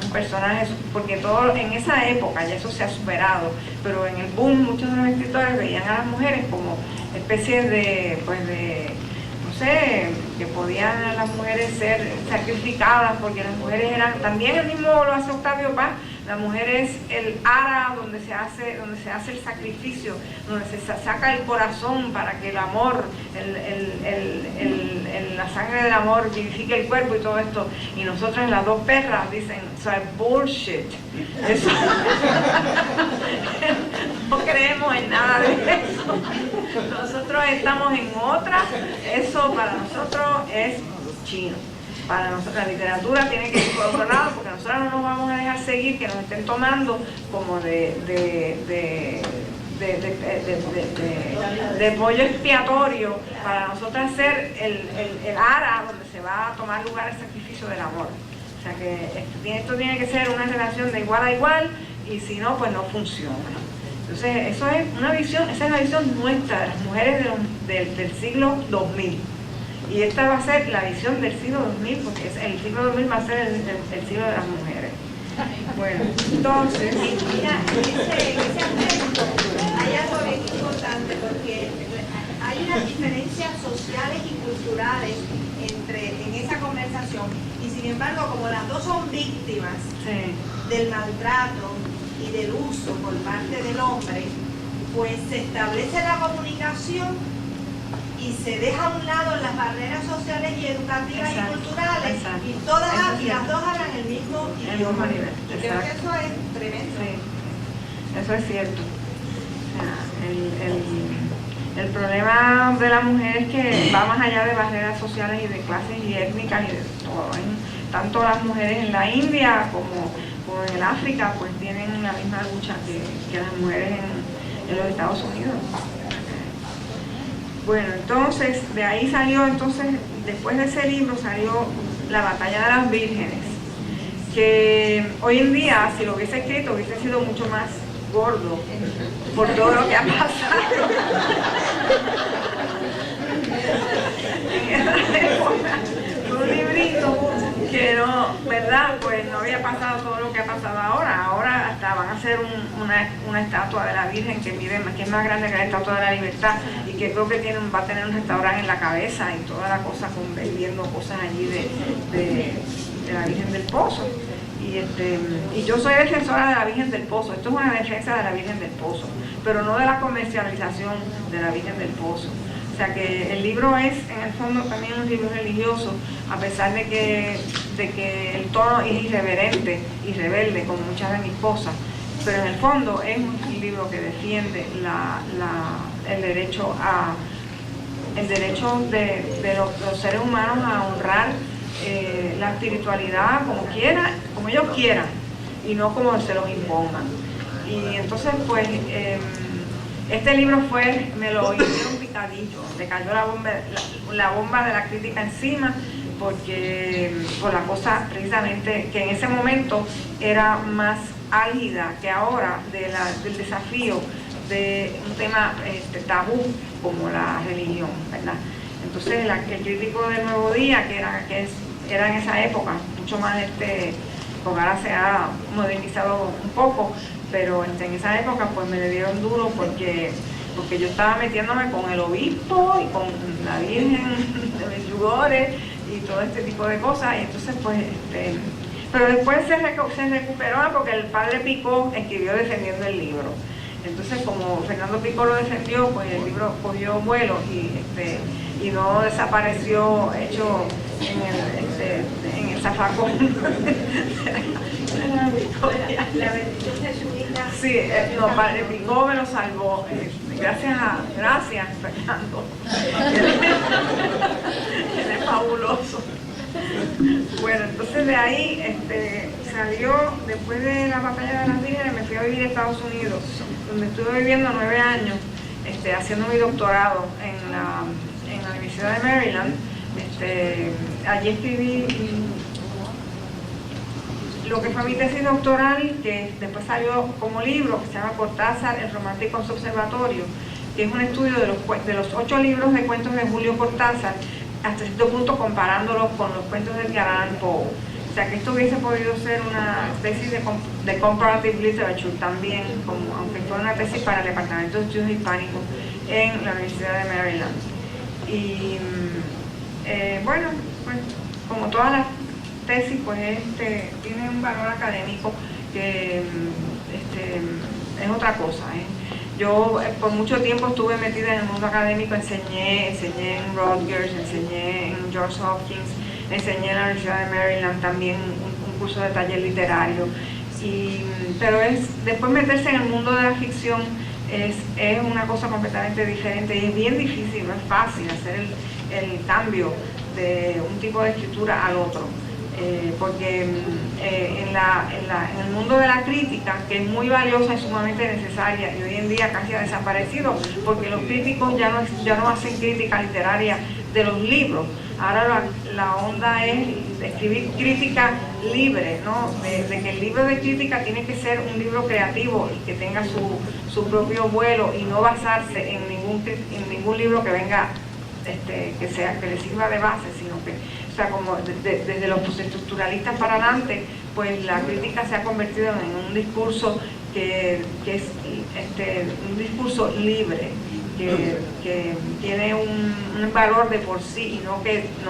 S1: un personaje, porque todo en esa época ya eso se ha superado, pero en el boom muchos de los escritores veían a las mujeres como especies de, no sé, que podían las mujeres ser sacrificadas, porque las mujeres eran, también el mismo lo hace Octavio Paz, la mujer es el ara donde se hace el sacrificio, donde se saca el corazón para que el amor, la sangre del amor vivifique el cuerpo y todo esto. Y nosotras, las dos perras, dicen, eso es bullshit. Eso. No creemos en nada de eso. Nosotros estamos en otra, eso para nosotros es chino. Para nosotros la literatura tiene que ir por otro lado, porque nosotros no nos vamos a dejar seguir que nos estén tomando como de pollo expiatorio para nosotros hacer el ara donde se va a tomar lugar el sacrificio del amor. O sea que esto tiene que ser una relación de igual a igual, y si no, pues no funciona. Entonces, eso es una visión, esa es la visión nuestra de las mujeres del siglo 2000. Y esta va a ser la visión del siglo 2000, porque el siglo 2000 va a ser el siglo de las mujeres. Bueno, entonces...
S9: Mira, ese aspecto hay algo bien importante, porque hay unas diferencias sociales y culturales en esa conversación, y sin embargo, como las dos son víctimas del maltrato y del uso por parte del hombre, pues se establece la comunicación y se deja a un lado las barreras sociales y educativas y culturales, y las dos hablan el mismo idioma. Y creo que eso es tremendo.
S1: Sí, eso es cierto. O sea, el problema de la mujer es que va más allá de barreras sociales y de clases y étnicas y de todo. Tanto las mujeres en la India como en el África pues tienen la misma lucha que las mujeres en los Estados Unidos. Bueno, entonces, de ahí salió, después de ese libro salió La batalla de las vírgenes, que hoy en día, si lo hubiese escrito, hubiese sido mucho más gordo, por todo lo que ha pasado. En esa época, fue un librito que no, ¿verdad? Pues no había pasado todo lo que ha pasado ahora. Ahora hasta van a hacer una estatua de la Virgen que es más grande que la Estatua de la Libertad, y que creo que va a tener un restaurante en la cabeza y toda la cosa, vendiendo cosas allí de la Virgen del Pozo. Y yo soy defensora de la Virgen del Pozo. Esto es una defensa de la Virgen del Pozo, pero no de la comercialización de la Virgen del Pozo. O sea que el libro es, en el fondo, también un libro religioso, a pesar de que el tono es irreverente y rebelde, como muchas de mis cosas, pero en el fondo es un libro que defiende el derecho de los seres humanos a honrar la espiritualidad como ellos quieran, y no como se los impongan. Y entonces, pues, este libro me lo hicieron picadillo, le cayó la bomba de la crítica encima, por la cosa precisamente que en ese momento era más álgida que ahora, del desafío de un tema tabú como la religión, ¿verdad? Entonces el crítico del Nuevo Día, que era en esa época, mucho más porque ahora se ha modernizado un poco, pero en esa época pues me le dieron duro porque yo estaba metiéndome con el obispo y con la Virgen de Medjugorje y todo este tipo de cosas, y entonces pues pero después se recuperó porque el padre Picó escribió defendiendo el libro. Entonces, como Fernando Picó lo defendió, pues el libro cogió vuelo y no desapareció hecho en el zafacón.
S9: La bendición jesuita.
S1: Sí, no, padre Picó me lo salvó. Gracias, Fernando. Él es fabuloso. Bueno, entonces de ahí salió, después de la batalla de las vírgenes, me fui a vivir a Estados Unidos, donde estuve viviendo 9 años, haciendo mi doctorado en la Universidad de Maryland. Allí escribí lo que fue mi tesis doctoral, que después salió como libro, que se llama Cortázar, el romántico en su observatorio, que es un estudio de los 8 libros de cuentos de Julio Cortázar, hasta cierto punto comparándolos con los cuentos de Edgar Allan Poe. O sea que esto hubiese podido ser una tesis de comparative literature también, aunque fue una tesis para el Departamento de Estudios Hispánicos en la Universidad de Maryland. Bueno, pues como todas las tesis, pues tiene un valor académico que es otra cosa. Yo por mucho tiempo estuve metida en el mundo académico, enseñé en Rutgers, enseñé en Johns Hopkins, enseñé en la Universidad de Maryland también un curso de taller literario. Pero después meterse en el mundo de la ficción es una cosa completamente diferente y es bien difícil, no es fácil hacer el cambio de un tipo de escritura al otro. Porque en el mundo de la crítica, que es muy valiosa y sumamente necesaria, y hoy en día casi ha desaparecido, porque los críticos ya no hacen crítica literaria de los libros. Ahora la onda es escribir crítica libre, ¿no? De que el libro de crítica tiene que ser un libro creativo y que tenga su propio vuelo y no basarse en ningún libro que venga, que le sirva de base, sino que, o sea, como desde los postestructuralistas para adelante, pues la crítica se ha convertido en un discurso que es un discurso libre, que tiene un valor de por sí y no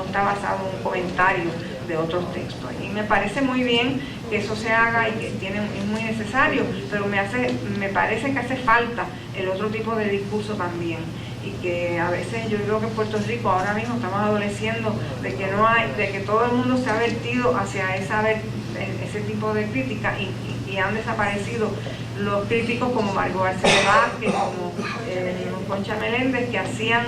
S1: está basado en un comentario de otros textos. Y me parece muy bien que eso se haga y que es muy necesario, pero me parece que hace falta el otro tipo de discurso también. Y que a veces yo creo que en Puerto Rico ahora mismo estamos adoleciendo de que todo el mundo se ha vertido hacia ese tipo de crítica y han desaparecido los críticos como Margot García Vázquez, como Concha Meléndez, que hacían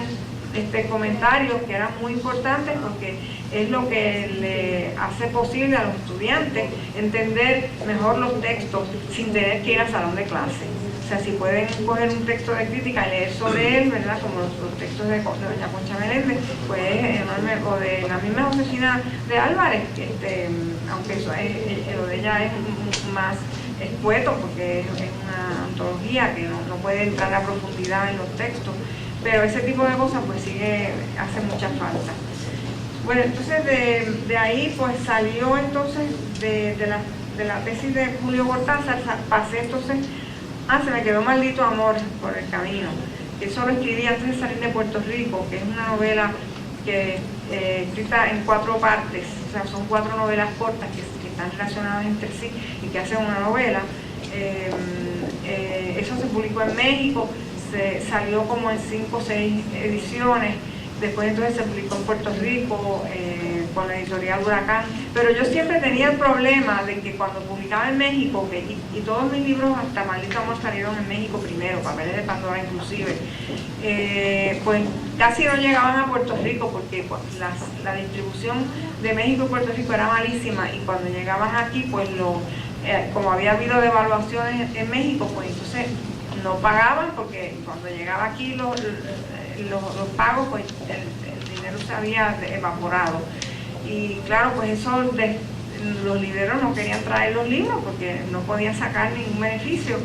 S1: comentarios que eran muy importantes porque es lo que le hace posible a los estudiantes entender mejor los textos sin tener que ir al salón de clase. O sea, si pueden coger un texto de crítica y leer sobre él, ¿verdad? Como los textos de doña Concha Meléndez, pues enorme, o de la misma Josefina de Álvarez, aunque lo de ella es más escueto porque es una antología que no puede entrar a profundidad en los textos, pero ese tipo de cosas pues hace mucha falta. Bueno, entonces de ahí pues salió entonces de la tesis de Julio Cortázar, pasé entonces, se me quedó Maldito Amor por el camino, que eso lo escribí antes de salir de Puerto Rico, que es una novela que escrita en 4 partes, o sea, son 4 novelas cortas que están relacionadas entre sí y que hacen una novela. Eso se publicó en México, salió como en 5 o 6 ediciones, después entonces se publicó en Puerto Rico con la editorial Huracán, pero yo siempre tenía el problema de que cuando publicaba en México, y todos mis libros hasta Maldito Amor salieron en México primero, Papeles de Pandora inclusive, pues casi no llegaban a Puerto Rico porque pues, la distribución de México y Puerto Rico era malísima, y cuando llegaban aquí, pues como había habido devaluaciones en México, pues entonces no pagaban, porque cuando llegaba aquí los pagos, pues el dinero se había evaporado. Y claro, pues eso los libreros no querían traer los libros porque no podían sacar ningún beneficio.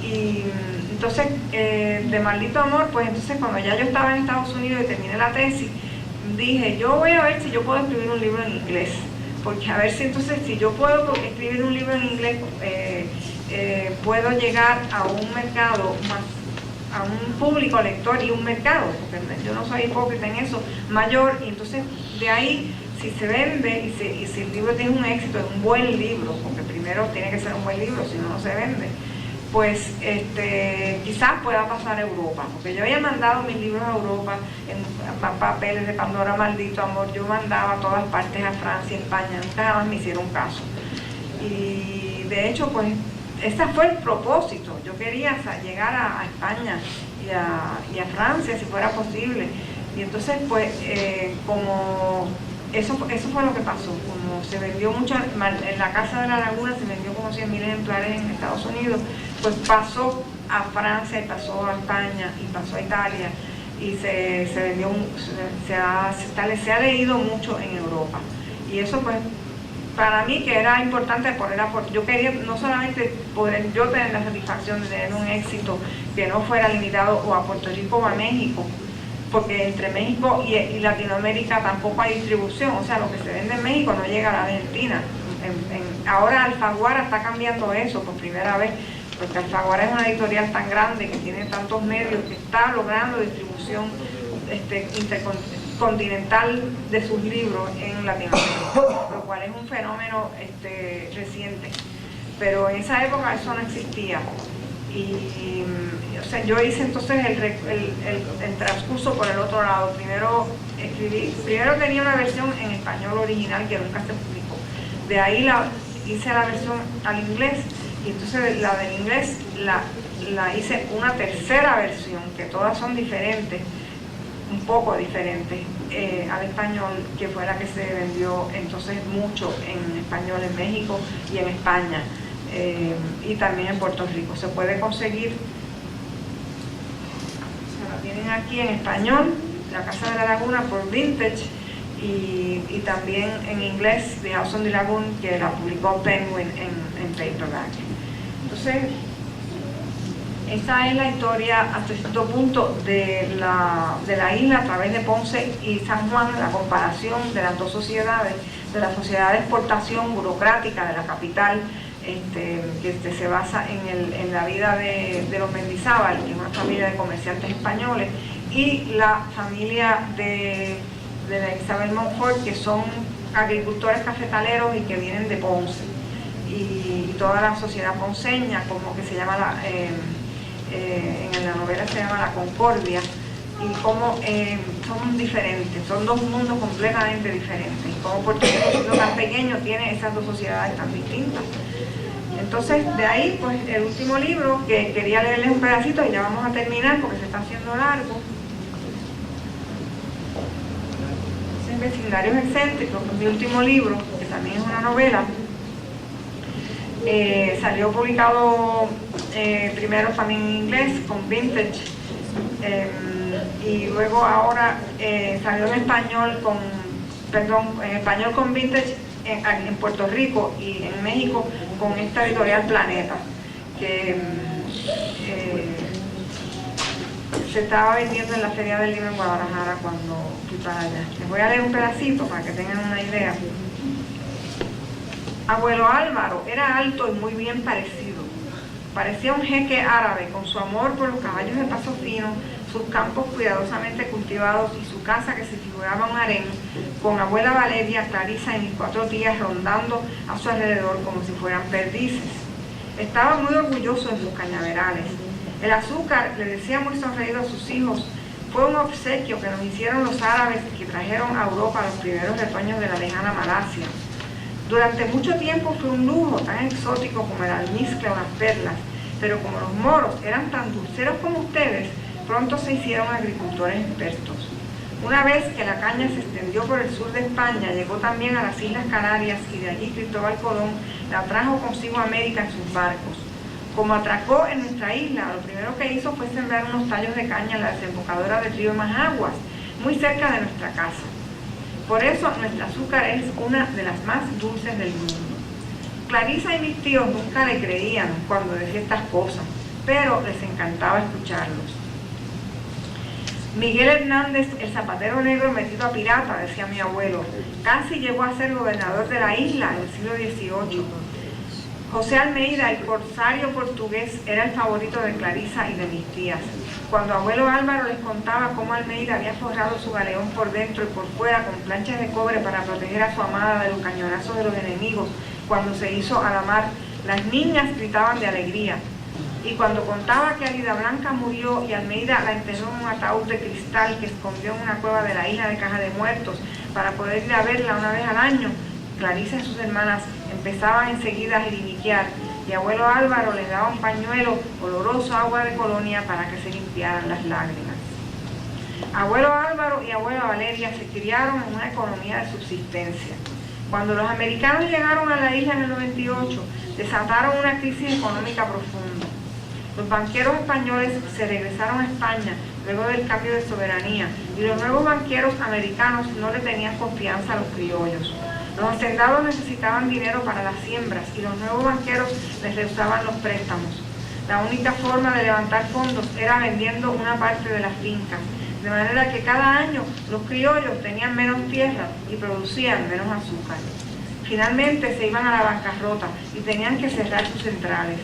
S1: Y entonces, de Maldito Amor, pues entonces cuando ya yo estaba en Estados Unidos y terminé la tesis, dije, yo voy a ver si yo puedo escribir un libro en inglés, porque a ver si entonces, si yo puedo escribir un libro en inglés, puedo llegar a un mercado a un público lector y un mercado, porque yo no soy hipócrita en eso, mayor, y entonces de ahí, si se vende y si el libro tiene un éxito, es un buen libro, porque primero tiene que ser un buen libro, si no, no se vende, pues quizás pueda pasar a Europa, porque yo había mandado mis libros a Europa en Papeles de Pandora, Maldito Amor, yo mandaba a todas partes, a Francia, España, nunca jamás me hicieron caso. Y de hecho, pues ese fue el propósito. Yo quería llegar a España y a Francia si fuera posible. Y entonces, pues, como eso fue lo que pasó. Como se vendió mucho, en la Casa de la Laguna se vendió como 100.000 ejemplares en Estados Unidos, pues pasó a Francia y pasó a España y pasó a Italia. Y se vendió, se ha leído mucho en Europa. Y eso, pues, para mí que era importante yo quería no solamente poder yo tener la satisfacción de tener un éxito que no fuera limitado o a Puerto Rico o a México, porque entre México y Latinoamérica tampoco hay distribución, o sea, lo que se vende en México no llega a la Argentina. Ahora Alfaguara está cambiando eso por primera vez, porque Alfaguara es una editorial tan grande que tiene tantos medios que está logrando distribución continental de sus libros en Latinoamérica, lo cual es un fenómeno reciente. Pero en esa época eso no existía. Y o sea, yo hice entonces el transcurso por el otro lado. Primero tenía una versión en español original que nunca se publicó. De ahí hice la versión al inglés, y entonces la del inglés la hice una tercera versión, que todas son diferentes, un poco diferentes al español, que fue la que se vendió entonces mucho en español en México y en España. Y también en Puerto Rico. Se puede conseguir, se la tienen aquí en español, La Casa de la Laguna, por Vintage, y también en inglés, The House on the Lagoon, que la publicó Penguin en paperback. Entonces, esa es la historia hasta cierto punto de la isla a través de Ponce y San Juan, la comparación de las dos sociedades, de la sociedad de exportación burocrática de la capital, que se basa en la vida de los Mendizábal, que es una familia de comerciantes españoles, y la familia de la Isabel Montfort, que son agricultores cafetaleros y que vienen de Ponce, y toda la sociedad ponceña, como que se llama en la novela se llama La Concordia, y cómo son diferentes, son dos mundos completamente diferentes, y cómo Puerto Rico, siendo tan pequeño, tiene esas dos sociedades tan distintas. Entonces, de ahí, pues, el último libro, que quería leerles un pedacito y ya vamos a terminar porque se está haciendo largo. Es Vecindarios Excéntricos, que es mi último libro, que también es una novela. Salió publicado primero también en inglés, con Vintage, y luego ahora salió en español con Vintage en Puerto Rico y en México con esta editorial Planeta, que se estaba vendiendo en la Feria del Libro en Guadalajara cuando fui para allá. Les voy a leer un pedacito para que tengan una idea. Abuelo Álvaro era alto y muy bien parecido. Parecía un jeque árabe, con su amor por los caballos de paso fino, sus campos cuidadosamente cultivados y su casa que se figuraba un harén, con abuela Valeria, Clarisa y mis 4 tías rondando a su alrededor como si fueran perdices. Estaba muy orgulloso de sus cañaverales. El azúcar, le decía muy sonreído a sus hijos, fue un obsequio que nos hicieron los árabes que trajeron a Europa los primeros retoños de la lejana Malasia. Durante mucho tiempo fue un lujo tan exótico como el almizcle o las perlas, pero como los moros eran tan dulceros como ustedes, pronto se hicieron agricultores expertos. Una vez que la caña se extendió por el sur de España, llegó también a las Islas Canarias y de allí Cristóbal Colón la trajo consigo a América en sus barcos. Como atracó en nuestra isla, lo primero que hizo fue sembrar unos tallos de caña en la desembocadura del río Majaguas, muy cerca de nuestra casa. Por eso nuestro azúcar es una de las más dulces del mundo. Clarisa y mis tíos nunca le creían cuando decía estas cosas, pero les encantaba escucharlos. Miguel Hernández, el zapatero negro metido a pirata, decía mi abuelo, casi llegó a ser gobernador de la isla en el siglo XVIII. José Almeida, el corsario portugués, era el favorito de Clarisa y de mis tías. Cuando abuelo Álvaro les contaba cómo Almeida había forrado su galeón por dentro y por fuera con planchas de cobre para proteger a su amada de los cañonazos de los enemigos, cuando se hizo a la mar, las niñas gritaban de alegría. Y cuando contaba que Alida Blanca murió y Almeida la enterró en un ataúd de cristal que escondió en una cueva de la isla de Caja de Muertos para poder ir a verla una vez al año, Clarisa y sus hermanas empezaban enseguida a jirimiquear y abuelo Álvaro les daba un pañuelo oloroso agua de colonia para que se limpiaran las lágrimas. Abuelo Álvaro y abuela Valeria se criaron en una economía de subsistencia. Cuando los americanos llegaron a la isla en el 98, desataron una crisis económica profunda. Los banqueros españoles se regresaron a España luego del cambio de soberanía y los nuevos banqueros americanos no le tenían confianza a los criollos. Los hacendados necesitaban dinero para las siembras y los nuevos banqueros les rehusaban los préstamos. La única forma de levantar fondos era vendiendo una parte de las fincas, de manera que cada año los criollos tenían menos tierra y producían menos azúcar. Finalmente se iban a la bancarrota y tenían que cerrar sus centrales.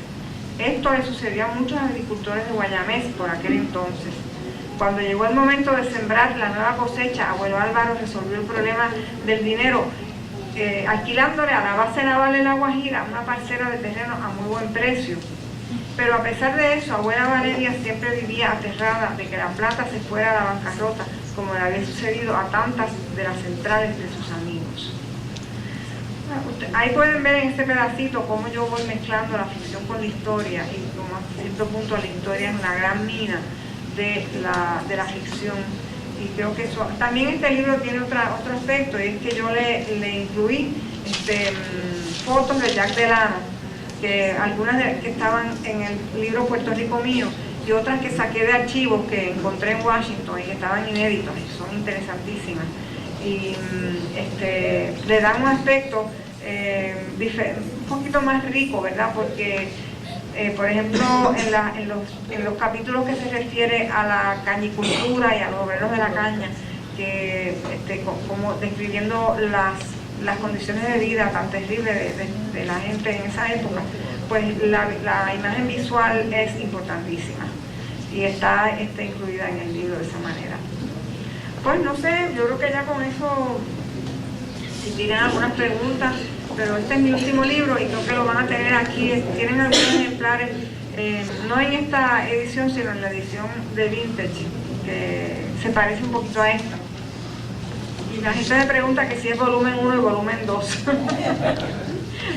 S1: Esto le sucedió a muchos agricultores de Guayamés por aquel entonces. cuando llegó el momento de sembrar la nueva cosecha, abuelo Álvaro resolvió el problema del dinero alquilándole a la base naval de La Guajira una parcela de terreno a muy buen precio. Pero a pesar de eso, abuela Valeria siempre vivía aterrada de que la plata se fuera a la bancarrota, como le había sucedido a tantas de las centrales de sus amigos. Ahí pueden ver en este pedacito cómo yo voy mezclando la ficción con la historia, y como a cierto punto la historia es una gran mina de la ficción. Y creo que eso, también este libro tiene otro aspecto, y es que yo le incluí fotos de Jack Delano, que algunas que estaban en el libro Puerto Rico mío, y otras que saqué de archivos que encontré en Washington y que estaban inéditos y son interesantísimas. Y le dan un aspecto un poquito más rico, ¿verdad? Porque por ejemplo, en los capítulos que se refiere a la cañicultura y a los obreros de la caña, que como describiendo las condiciones de vida tan terribles de la gente en esa época, pues la imagen visual es importantísima y está incluida en el libro de esa manera. Pues no sé, yo creo que ya con eso, si tienen algunas preguntas, pero este es mi último libro y creo que lo van a tener aquí. Tienen algunos ejemplares, no en esta edición, sino en la edición de Vintage, que se parece un poquito a esta. Y la gente me pregunta que si es volumen 1 y volumen 2.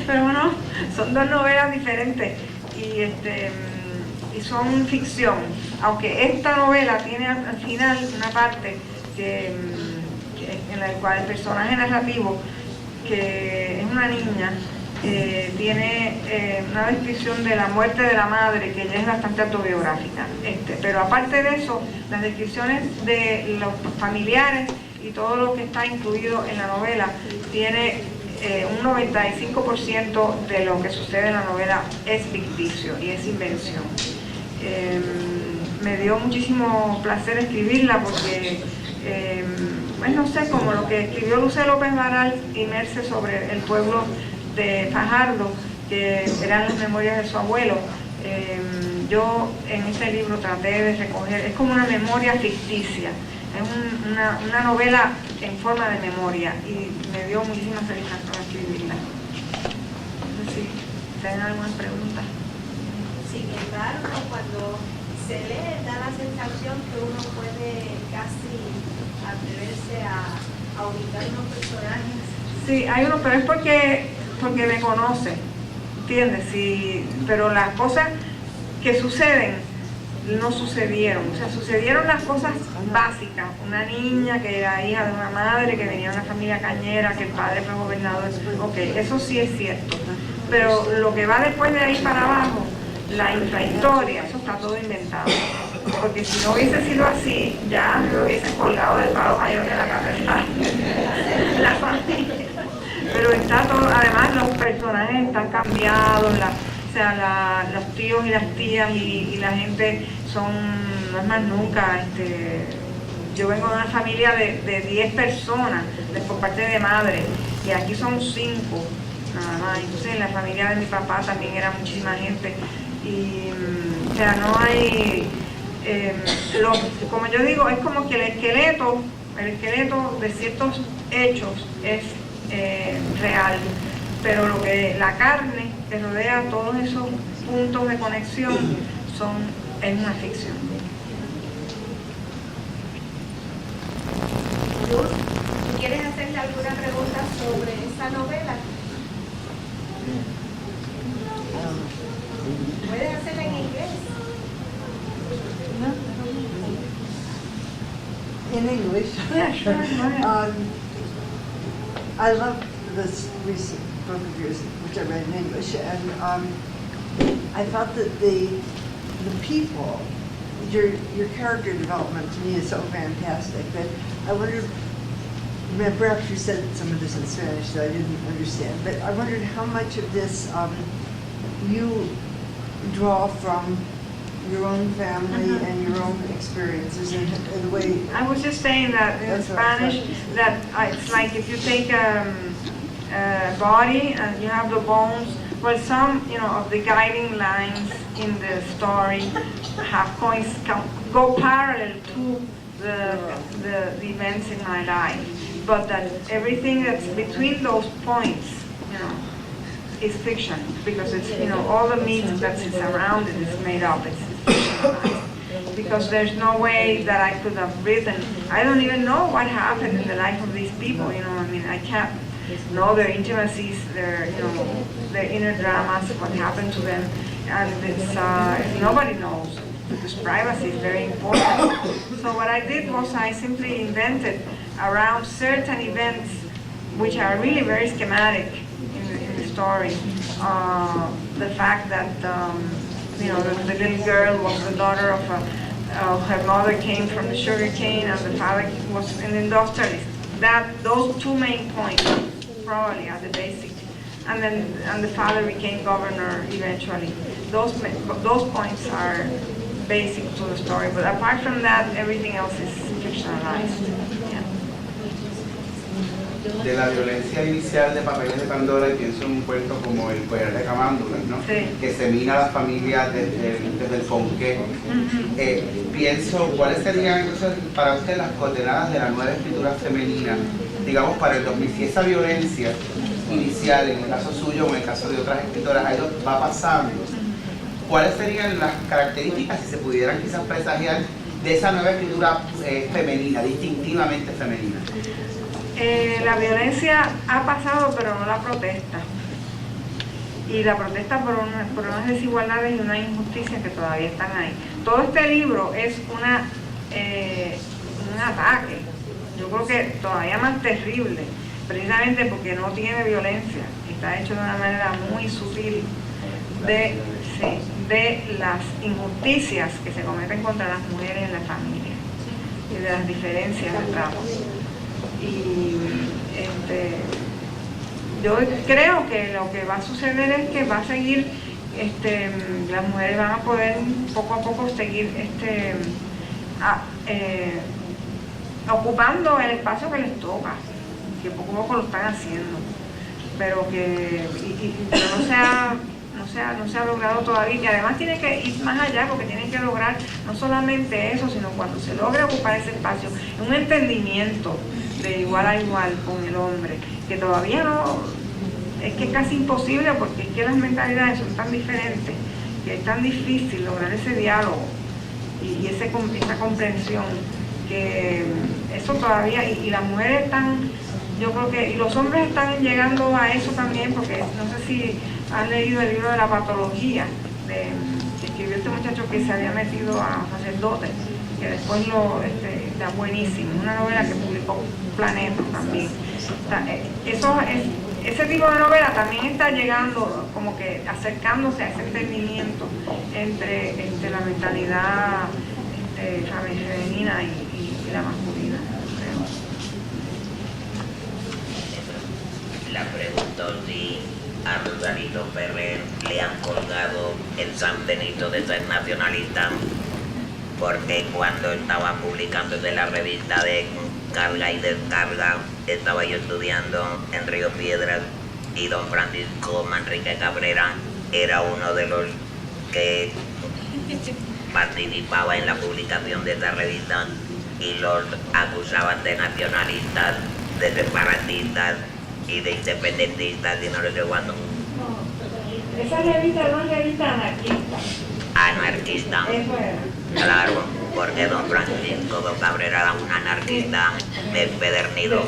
S1: Pero bueno, son dos novelas diferentes y son ficción. Aunque esta novela tiene al final una parte en la cual el personaje narrativo, que es una niña, tiene una descripción de la muerte de la madre, que ya es bastante autobiográfica. Pero aparte de eso, las descripciones de los familiares y todo lo que está incluido en la novela tiene un 95% de lo que sucede en la novela es ficticio y es invención. Me dio muchísimo placer escribirla porque pues no sé, como lo que escribió Luce López Baral y Merce sobre el pueblo de Fajardo, que eran las memorias de su abuelo. Yo en este libro traté de recoger, es como una memoria ficticia, es una novela en forma de memoria, y me dio muchísima satisfacción escribirla. No sé si tienen alguna pregunta.
S9: Sin embargo, cuando se lee, da la sensación que uno puede casi atreverse a ubicar unos personajes.
S1: Sí, hay uno, pero es porque me conoce, ¿entiendes? Sí, pero las cosas que suceden no sucedieron, o sea, sucedieron las cosas básicas. Una niña que era hija de una madre que venía de una familia cañera, que el padre fue gobernador, ok, eso sí es cierto, pero lo que va después de ahí para abajo, la intrahistoria, eso está todo inventado, porque si no hubiese sido así, ya lo hubiesen colgado del palo mayor de la catedral, la familia. Pero está todo, además los personajes están cambiados, los tíos y las tías y la gente no es más nunca, yo vengo de una familia de 10 personas, por parte de madre, y aquí son 5 nada más. Entonces en la familia de mi papá también era muchísima gente, y o sea, no hay, como yo digo, es como que el esqueleto de ciertos hechos es real, pero la carne que rodea todos esos puntos de conexión es una ficción.
S9: Luz, ¿quieres hacerle alguna pregunta sobre esa novela? ¿Puedes hacerla en inglés?
S10: In English.
S1: Yeah, sure, go ahead.
S10: I love this recent book of yours, which I read in English, and I thought that the people, your character development to me is so fantastic that I wondered, perhaps you said some of this in Spanish that I didn't understand, but I wondered how much of this you draw from your own family and your own experiences in the way.
S1: I was just saying that in Spanish, that it's like if you take a body and you have the bones Well, some, of the guiding lines in the story go parallel to the events in my life, but that everything that's between those points, is fiction, because it's, all the meat that's around it is made up. It's fictionalized. Because there's no way that I could have written. I don't even know what happened in the life of these people. I can't know their intimacies, their inner dramas, what happened to them, and it's nobody knows, because privacy is very important. So what I did was I simply invented around certain events, which are really very schematic in the story. The fact that the little girl was the daughter of her mother came from the sugar cane, and the father was an industrialist. Those two main points probably are the basic, and the father became governor eventually. Those points are basic to the story, but apart from that, everything else is fictionalized.
S5: De la violencia inicial de Papeles de Pandora, y pienso en un cuento como El collar de Camándulas, ¿no?
S1: Sí.
S5: Que se mina a la familia desde el fonqué. Pienso, ¿cuáles serían entonces para usted las coordenadas de la nueva escritura femenina, digamos, para el 2000? Si esa violencia inicial, en el caso suyo o en el caso de otras escritoras, va pasando, ¿cuáles serían las características, si se pudieran quizás presagiar, de esa nueva escritura femenina, distintivamente femenina?
S1: La violencia ha pasado, pero no la protesta. Y la protesta por unas desigualdades y unas injusticias que todavía están ahí. Todo este libro es un ataque, yo creo que todavía más terrible, precisamente porque no tiene violencia. Está hecho de una manera muy sutil de las injusticias que se cometen contra las mujeres en la familia y de las diferencias de trato. Y yo creo que lo que va a suceder es que va a seguir, las mujeres van a poder poco a poco seguir ocupando el espacio que les toca, que poco a poco lo están haciendo, pero que no se ha logrado todavía, y además tiene que ir más allá, porque tienen que lograr no solamente eso, sino cuando se logre ocupar ese espacio, un entendimiento de igual a igual con el hombre, que todavía no, es que es casi imposible, porque es que las mentalidades son tan diferentes, que es tan difícil lograr ese diálogo y esa comprensión, que eso todavía, y las mujeres están, yo creo que, y los hombres están llegando a eso también, porque no sé si han leído el libro de la patología, que escribió este muchacho que se había metido a sacerdote, que después está buenísimo, una novela que publicó Planeta también. Ese tipo de novela también está llegando, como que acercándose a ese entendimiento entre la mentalidad femenina y la masculina, creo.
S11: La pregunto si a Rosarito Ferrer le han colgado el San Benito de ser nacionalista, porque cuando estaba publicando de la revista de Carga y Descarga, estaba yo estudiando en Río Piedras, y don Francisco Manrique Cabrera era uno de los que participaba en la publicación de esa revista, y los acusaban de nacionalistas, de separatistas y de independentistas y no sé qué cuándo.
S1: Esa revista no es revista anarquista.
S11: Anarquista.
S1: Eso era.
S11: Claro, porque don Francisco Cabrera era un anarquista empedernido.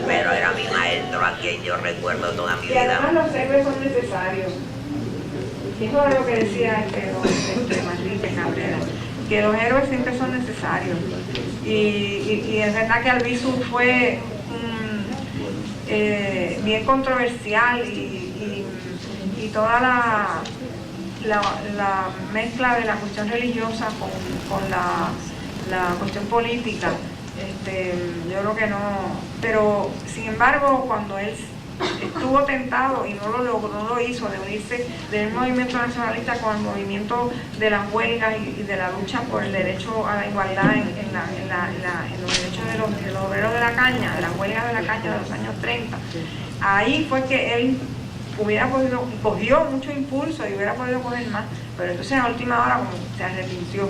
S11: Pero era mi maestro, a quien yo recuerdo toda mi
S1: Y
S11: vida.
S1: además los héroes son necesarios. Eso es lo que decía Manrique Cabrera, que los héroes siempre son necesarios. Y es verdad que Albizu fue bien controversial, y toda la mezcla de la cuestión religiosa con la cuestión política, yo creo que no, pero sin embargo cuando él estuvo tentado y no lo hizo, de unirse del movimiento nacionalista con el movimiento de las huelgas y de la lucha por el derecho a la igualdad en los derechos de los obreros de la caña, de las huelgas de la caña de los años 30, ahí fue que él cogió mucho impulso y hubiera podido coger más, pero entonces a última hora como se arrepintió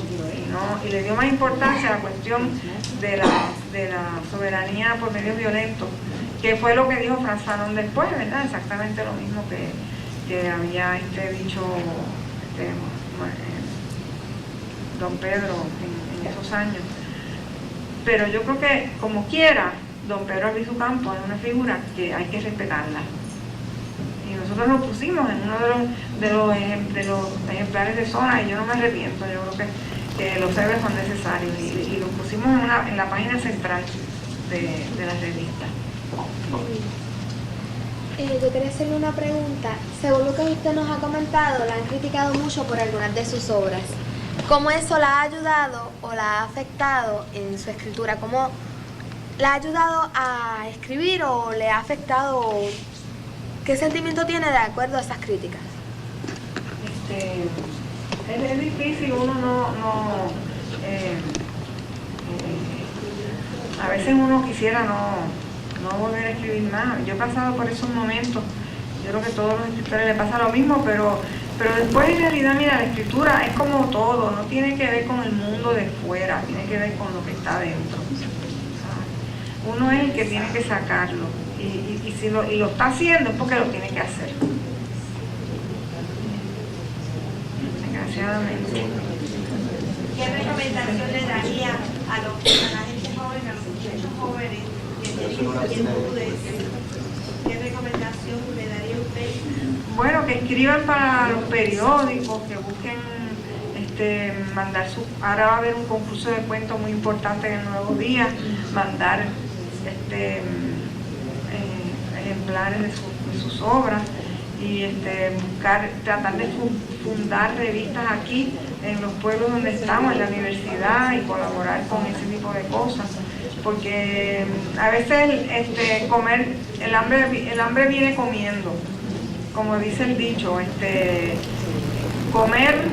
S1: y le dio más importancia a la cuestión de la soberanía por medios violentos, que fue lo que dijo Frantz Fanon después, ¿verdad? Exactamente lo mismo que había dicho don Pedro en esos años. Pero yo creo que, como quiera, don Pedro Albizu Campos es una figura que hay que respetarla. Y nosotros lo pusimos en uno de los ejemplares de zona, y yo no me arrepiento. Yo creo que los héroes son necesarios, y los pusimos en la página central de la revista.
S12: Yo quería hacerle una pregunta. Según lo que usted nos ha comentado, la han criticado mucho por algunas de sus obras. ¿Cómo eso la ha ayudado o la ha afectado en su escritura? ¿Cómo la ha ayudado a escribir o le ha afectado? ¿Qué sentimiento tiene de acuerdo a esas críticas?
S1: Es difícil, uno a veces uno quisiera no volver a escribir más. Yo he pasado por esos momentos, yo creo que a todos los escritores les pasa lo mismo, pero después en realidad, mira, la escritura es como todo, no tiene que ver con el mundo de fuera, tiene que ver con lo que está dentro. ¿Sabes? Uno es el que tiene que sacarlo, y si lo está haciendo es porque lo tiene que hacer. Desgraciadamente.
S9: ¿Qué recomendación le daría a la gente joven, a los muchachos jóvenes que tienen inquietudes? ¿Qué recomendación le daría a usted?
S1: Bueno, que escriban para los periódicos, que busquen mandar ahora va a haber un concurso de cuentos muy importante en el Nuevo Día, mandar ejemplares de sus obras, y tratar de fundar revistas aquí en los pueblos donde estamos, en la universidad, y colaborar con ese tipo de cosas, porque a veces el hambre viene comiendo, como dice el dicho, comer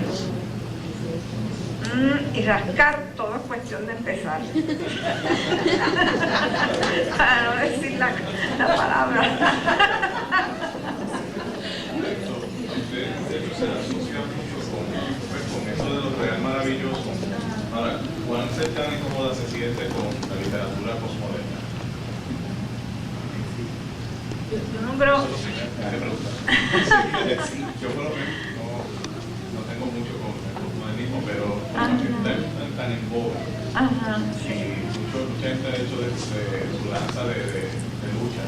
S1: y rascar, todo es cuestión de empezar. Para no decir la palabra.
S13: Eso se asocia mucho con eso de los real maravillosos. Ahora, ¿cuán cercano y cómoda se siente con la literatura posmoderna?
S1: Yo no creo...
S13: Sí, yo por lo menos no tengo mucho con el posmodernismo, pero está tan en boga. Y mucha gente ha hecho de su lanza de lucha.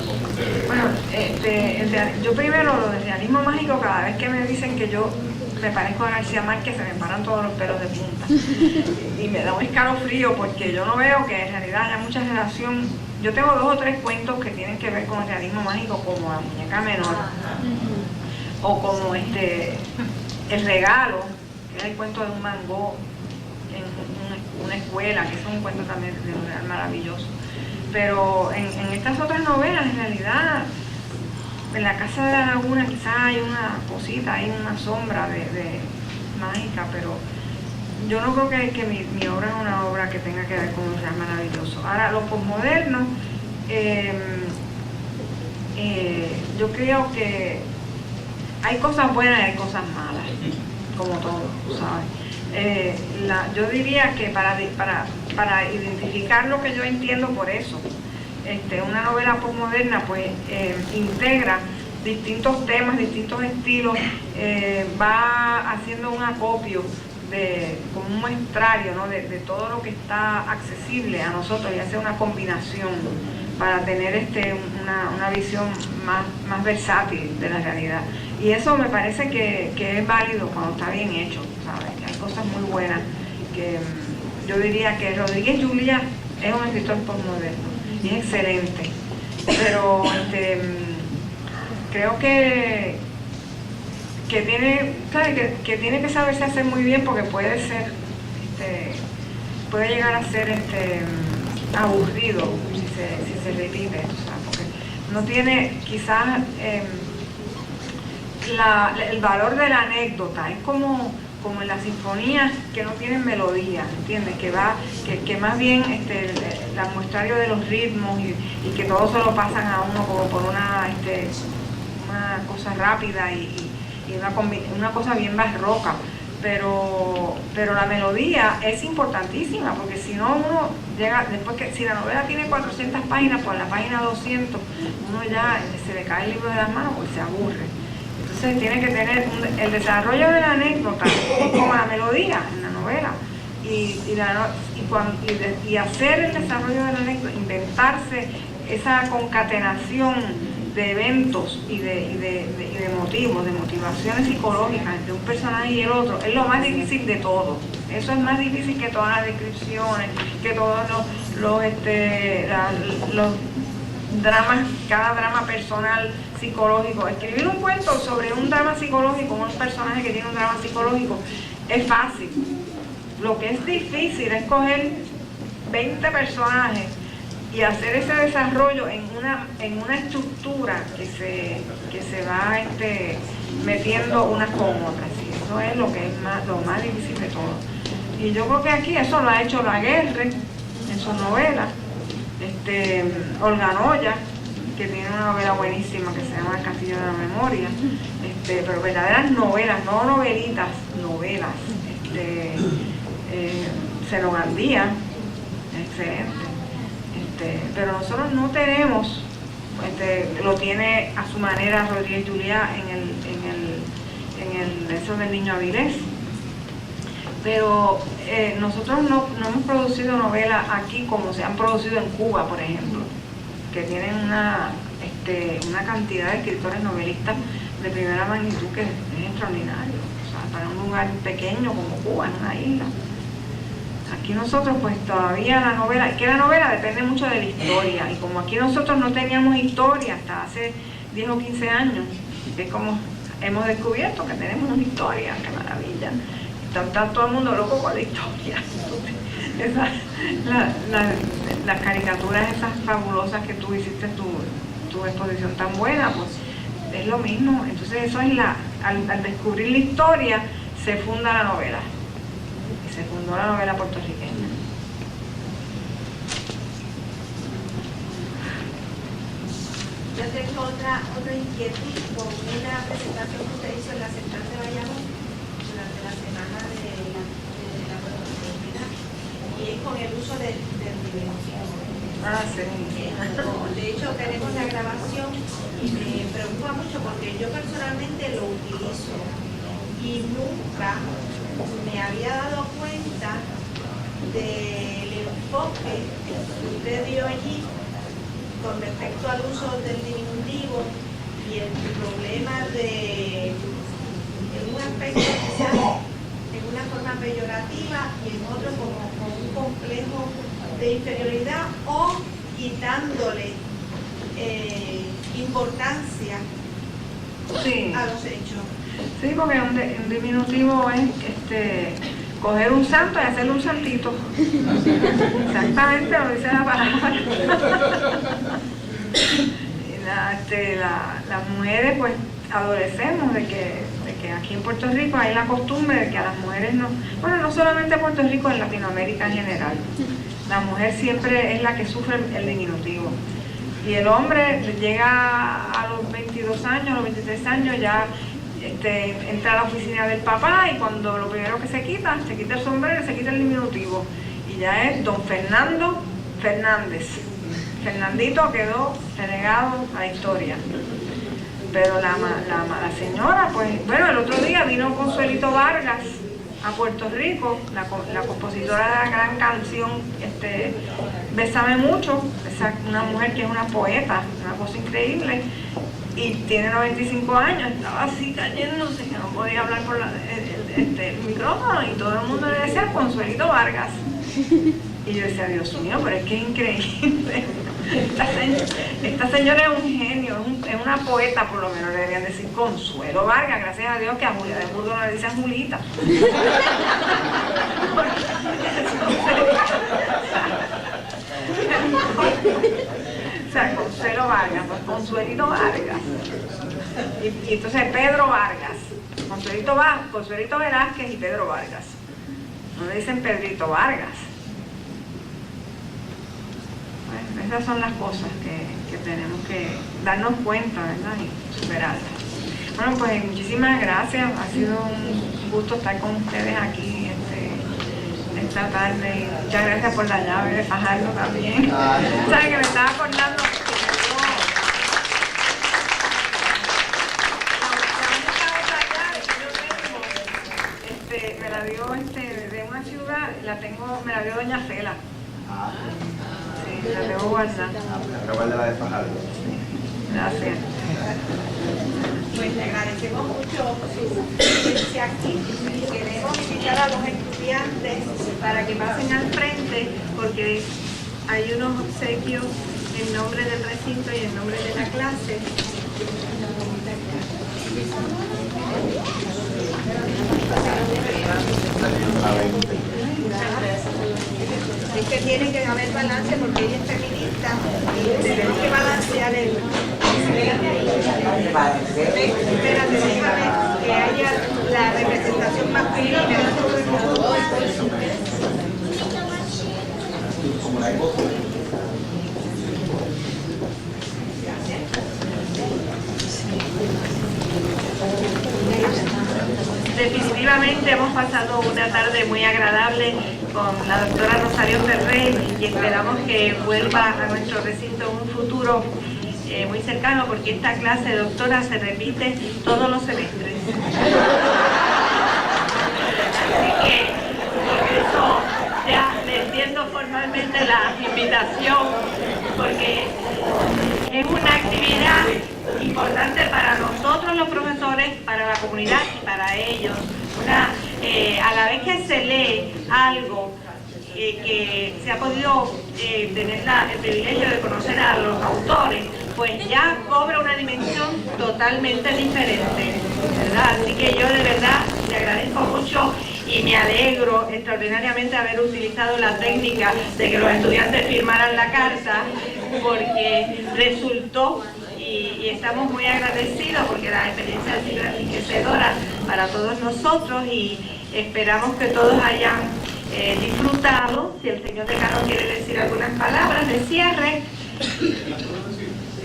S13: ¿Cómo usted ve?
S1: Bueno, yo primero, lo del realismo mágico, cada vez que me dicen que yo me parezco a García Márquez, se me paran todos los pelos de punta. Y me da un escalofrío, porque yo no veo que en realidad haya mucha relación. Yo tengo 2 o 3 cuentos que tienen que ver con el realismo mágico, como La muñeca menor, o como El regalo, que es el cuento de un mangó en una escuela, que es un cuento también de un real maravilloso. Pero en estas otras novelas, en realidad, en La casa de la laguna quizás hay una cosita, hay una sombra de mágica, pero yo no creo que mi obra es una obra que tenga que ver con un real maravilloso. Ahora, lo posmoderno, yo creo que hay cosas buenas y hay cosas malas, como todo, ¿sabes? Yo diría que para identificar lo que yo entiendo por eso, una novela posmoderna pues integra distintos temas, distintos estilos, va haciendo un acopio como un muestrario, ¿no? de todo lo que está accesible a nosotros, y hace una combinación para tener una visión más versátil de la realidad. Y eso me parece que es válido cuando está bien hecho, ¿sabes? Que hay cosas muy buenas, que yo diría que Rodríguez Julia es un escritor posmoderno y es excelente, pero creo que tiene, ¿sabes? Que tiene que saberse hacer muy bien, porque puede llegar a ser aburrido si se repite, ¿sabes? Porque no tiene quizás el valor de la anécdota. Es como en las sinfonías que no tienen melodía, ¿entiendes? Que más bien la muestrario de los ritmos, y que todos se lo pasan a uno como por una una cosa rápida y una cosa bien barroca, pero la melodía es importantísima, porque si no uno llega, después que si la novela tiene 400 páginas, pues a la página 200 uno ya se le cae el libro de las manos porque se aburre. Entonces tiene que tener el desarrollo de la anécdota como la melodía en la novela y hacer el desarrollo de la anécdota, inventarse esa concatenación de eventos y de motivos, de motivaciones psicológicas entre un personaje y el otro, es lo más difícil de todo. Eso es más difícil que todas las descripciones, que todos los dramas, cada drama personal psicológico. Escribir un cuento sobre un drama psicológico, un personaje que tiene un drama psicológico, es fácil. Lo que es difícil es coger 20 personajes y hacer ese desarrollo en una estructura que se va metiendo unas con otras. ¿Sí? Eso es lo que es lo más difícil de todo. Y yo creo que aquí eso lo ha hecho Laguerre en sus novelas. Olga Noya, que tiene una novela buenísima que se llama El Castillo de la Memoria, pero verdaderas novelas, no novelitas, novelas. Zeno Gandía, excelente. Pero nosotros no tenemos, lo tiene a su manera Rodríguez Juliá en el eso del Niño Avilés, pero nosotros no hemos producido novelas aquí como se han producido en Cuba, por ejemplo, que tienen una cantidad de escritores novelistas de primera magnitud que es extraordinario, o sea, para un lugar pequeño como Cuba, en una isla. Aquí nosotros pues todavía la novela depende mucho de la historia, y como aquí nosotros no teníamos historia hasta hace 10 o 15 años, es como hemos descubierto que tenemos una historia, qué maravilla, está todo el mundo loco con la historia. Las caricaturas esas fabulosas que tú hiciste, tu exposición tan buena, pues es lo mismo. Entonces eso es al descubrir la historia se funda la novela. Se fundó la novela puertorriqueña.
S9: Yo tengo otra inquietud con una presentación que usted hizo en la Central de Bayamón durante la semana de la puertorriqueña, y es con el uso del diminutivo.
S1: Sí.
S9: De hecho, tenemos la grabación y me preocupa mucho porque yo personalmente lo utilizo y nunca me había dado cuenta del enfoque que usted dio allí con respecto al uso del diminutivo y el problema en un aspecto quizás en una forma peyorativa y en otro como un complejo de inferioridad o quitándole importancia a los hechos.
S1: Sí, porque un diminutivo es coger un santo y hacerle un santito. Exactamente lo dice la palabra. Las mujeres pues adolecemos de que aquí en Puerto Rico hay la costumbre de que a las mujeres no solamente en Puerto Rico, en Latinoamérica en general, la mujer siempre es la que sufre el diminutivo. Y el hombre llega a los 22 años, a los 23 años, ya entra a la oficina del papá, y cuando lo primero que se quita el sombrero y se quita el diminutivo. Y ya es don Fernando Fernández. Fernandito quedó relegado a la historia. Pero la señora, pues, bueno, el otro día vino Consuelito Vargas a Puerto Rico, la compositora de la gran canción Bésame Mucho, una mujer que es una poeta, una cosa increíble, y tiene 95 años, estaba así cayéndose, que no podía hablar por el micrófono, y todo el mundo le decía Consuelito Vargas. Y yo decía, Dios mío, pero es que es increíble. Esta señora es un genio, es una poeta, por lo menos le deberían decir Consuelo Vargas, gracias a Dios que a Julia de Burgos no le dicen Julita. O sea, Consuelo Vargas, pues Consuelito Vargas. Y entonces Pedro Vargas, Consuelito Velázquez y Pedro Vargas. No le dicen Pedrito Vargas. esas son las cosas que tenemos que darnos cuenta, ¿verdad? Y superarlas. Bueno, pues muchísimas gracias. Ha sido un gusto estar con ustedes aquí esta tarde. Muchas gracias por la llave de Fajardo también. ¿Saben que me estaba acordando? Me la dio de una ciudad, me la dio doña Cela. Sí, la debo guardar.
S5: La de Fajardo.
S1: Gracias.
S9: Pues le agradecemos mucho su presencia aquí y queremos invitar a los estudiantes para que pasen al frente porque hay unos obsequios en nombre del recinto y en nombre de la clase. Es que tiene que haber balance porque ella es feminista y tenemos que balancear el... Espérate, déjame que haya la representación masculina. Definitivamente hemos pasado una tarde muy agradable con la doctora Rosario Ferrer y esperamos que vuelva a nuestro recinto en un futuro muy cercano porque esta clase, doctora, se repite todos los semestres. Así que por eso ya le extiendo formalmente la invitación porque es una actividad importante para nosotros los profesores, para la comunidad y para ellos. A la vez que se lee algo que se ha podido tener el privilegio de conocer a los autores, pues ya cobra una dimensión totalmente diferente, ¿verdad? Así que yo de verdad le agradezco mucho y me alegro extraordinariamente haber utilizado la técnica de que los estudiantes firmaran la carta porque resultó y estamos muy agradecidos porque la experiencia ha sido enriquecedora para todos nosotros y esperamos que todos hayan disfrutado. Si el señor decano quiere decir algunas palabras de cierre,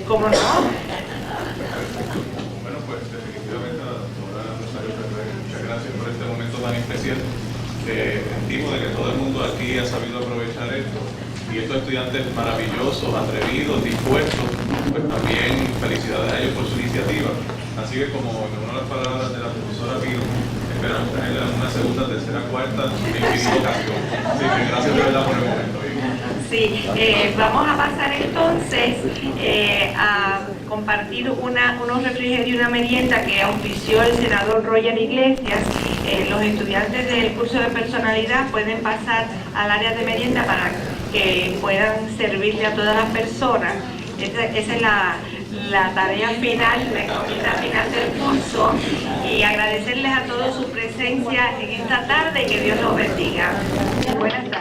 S9: ¿cómo no?
S13: Bueno, pues definitivamente a la doctora Rosario Ferrer, muchas gracias por este momento tan especial. Sentimos de que todo el mundo aquí ha sabido aprovechar esto y estos estudiantes maravillosos, atrevidos, dispuestos, pues también felicidades a ellos por su iniciativa. Así que como en una de las palabras de la profesora Pino, esperamos tenerla en una segunda, tercera, cuarta, infinita ocasión. Así que gracias de verdad por el momento.
S1: Sí, vamos a pasar entonces a compartir unos refrigerios y una merienda que auspició el senador Roger Iglesias. Los estudiantes del curso de personalidad pueden pasar al área de merienda para que puedan servirle a todas las personas. Esa es la tarea final, la encomienda final del curso y agradecerles a todos su presencia en esta tarde y que Dios los bendiga. Buenas tardes.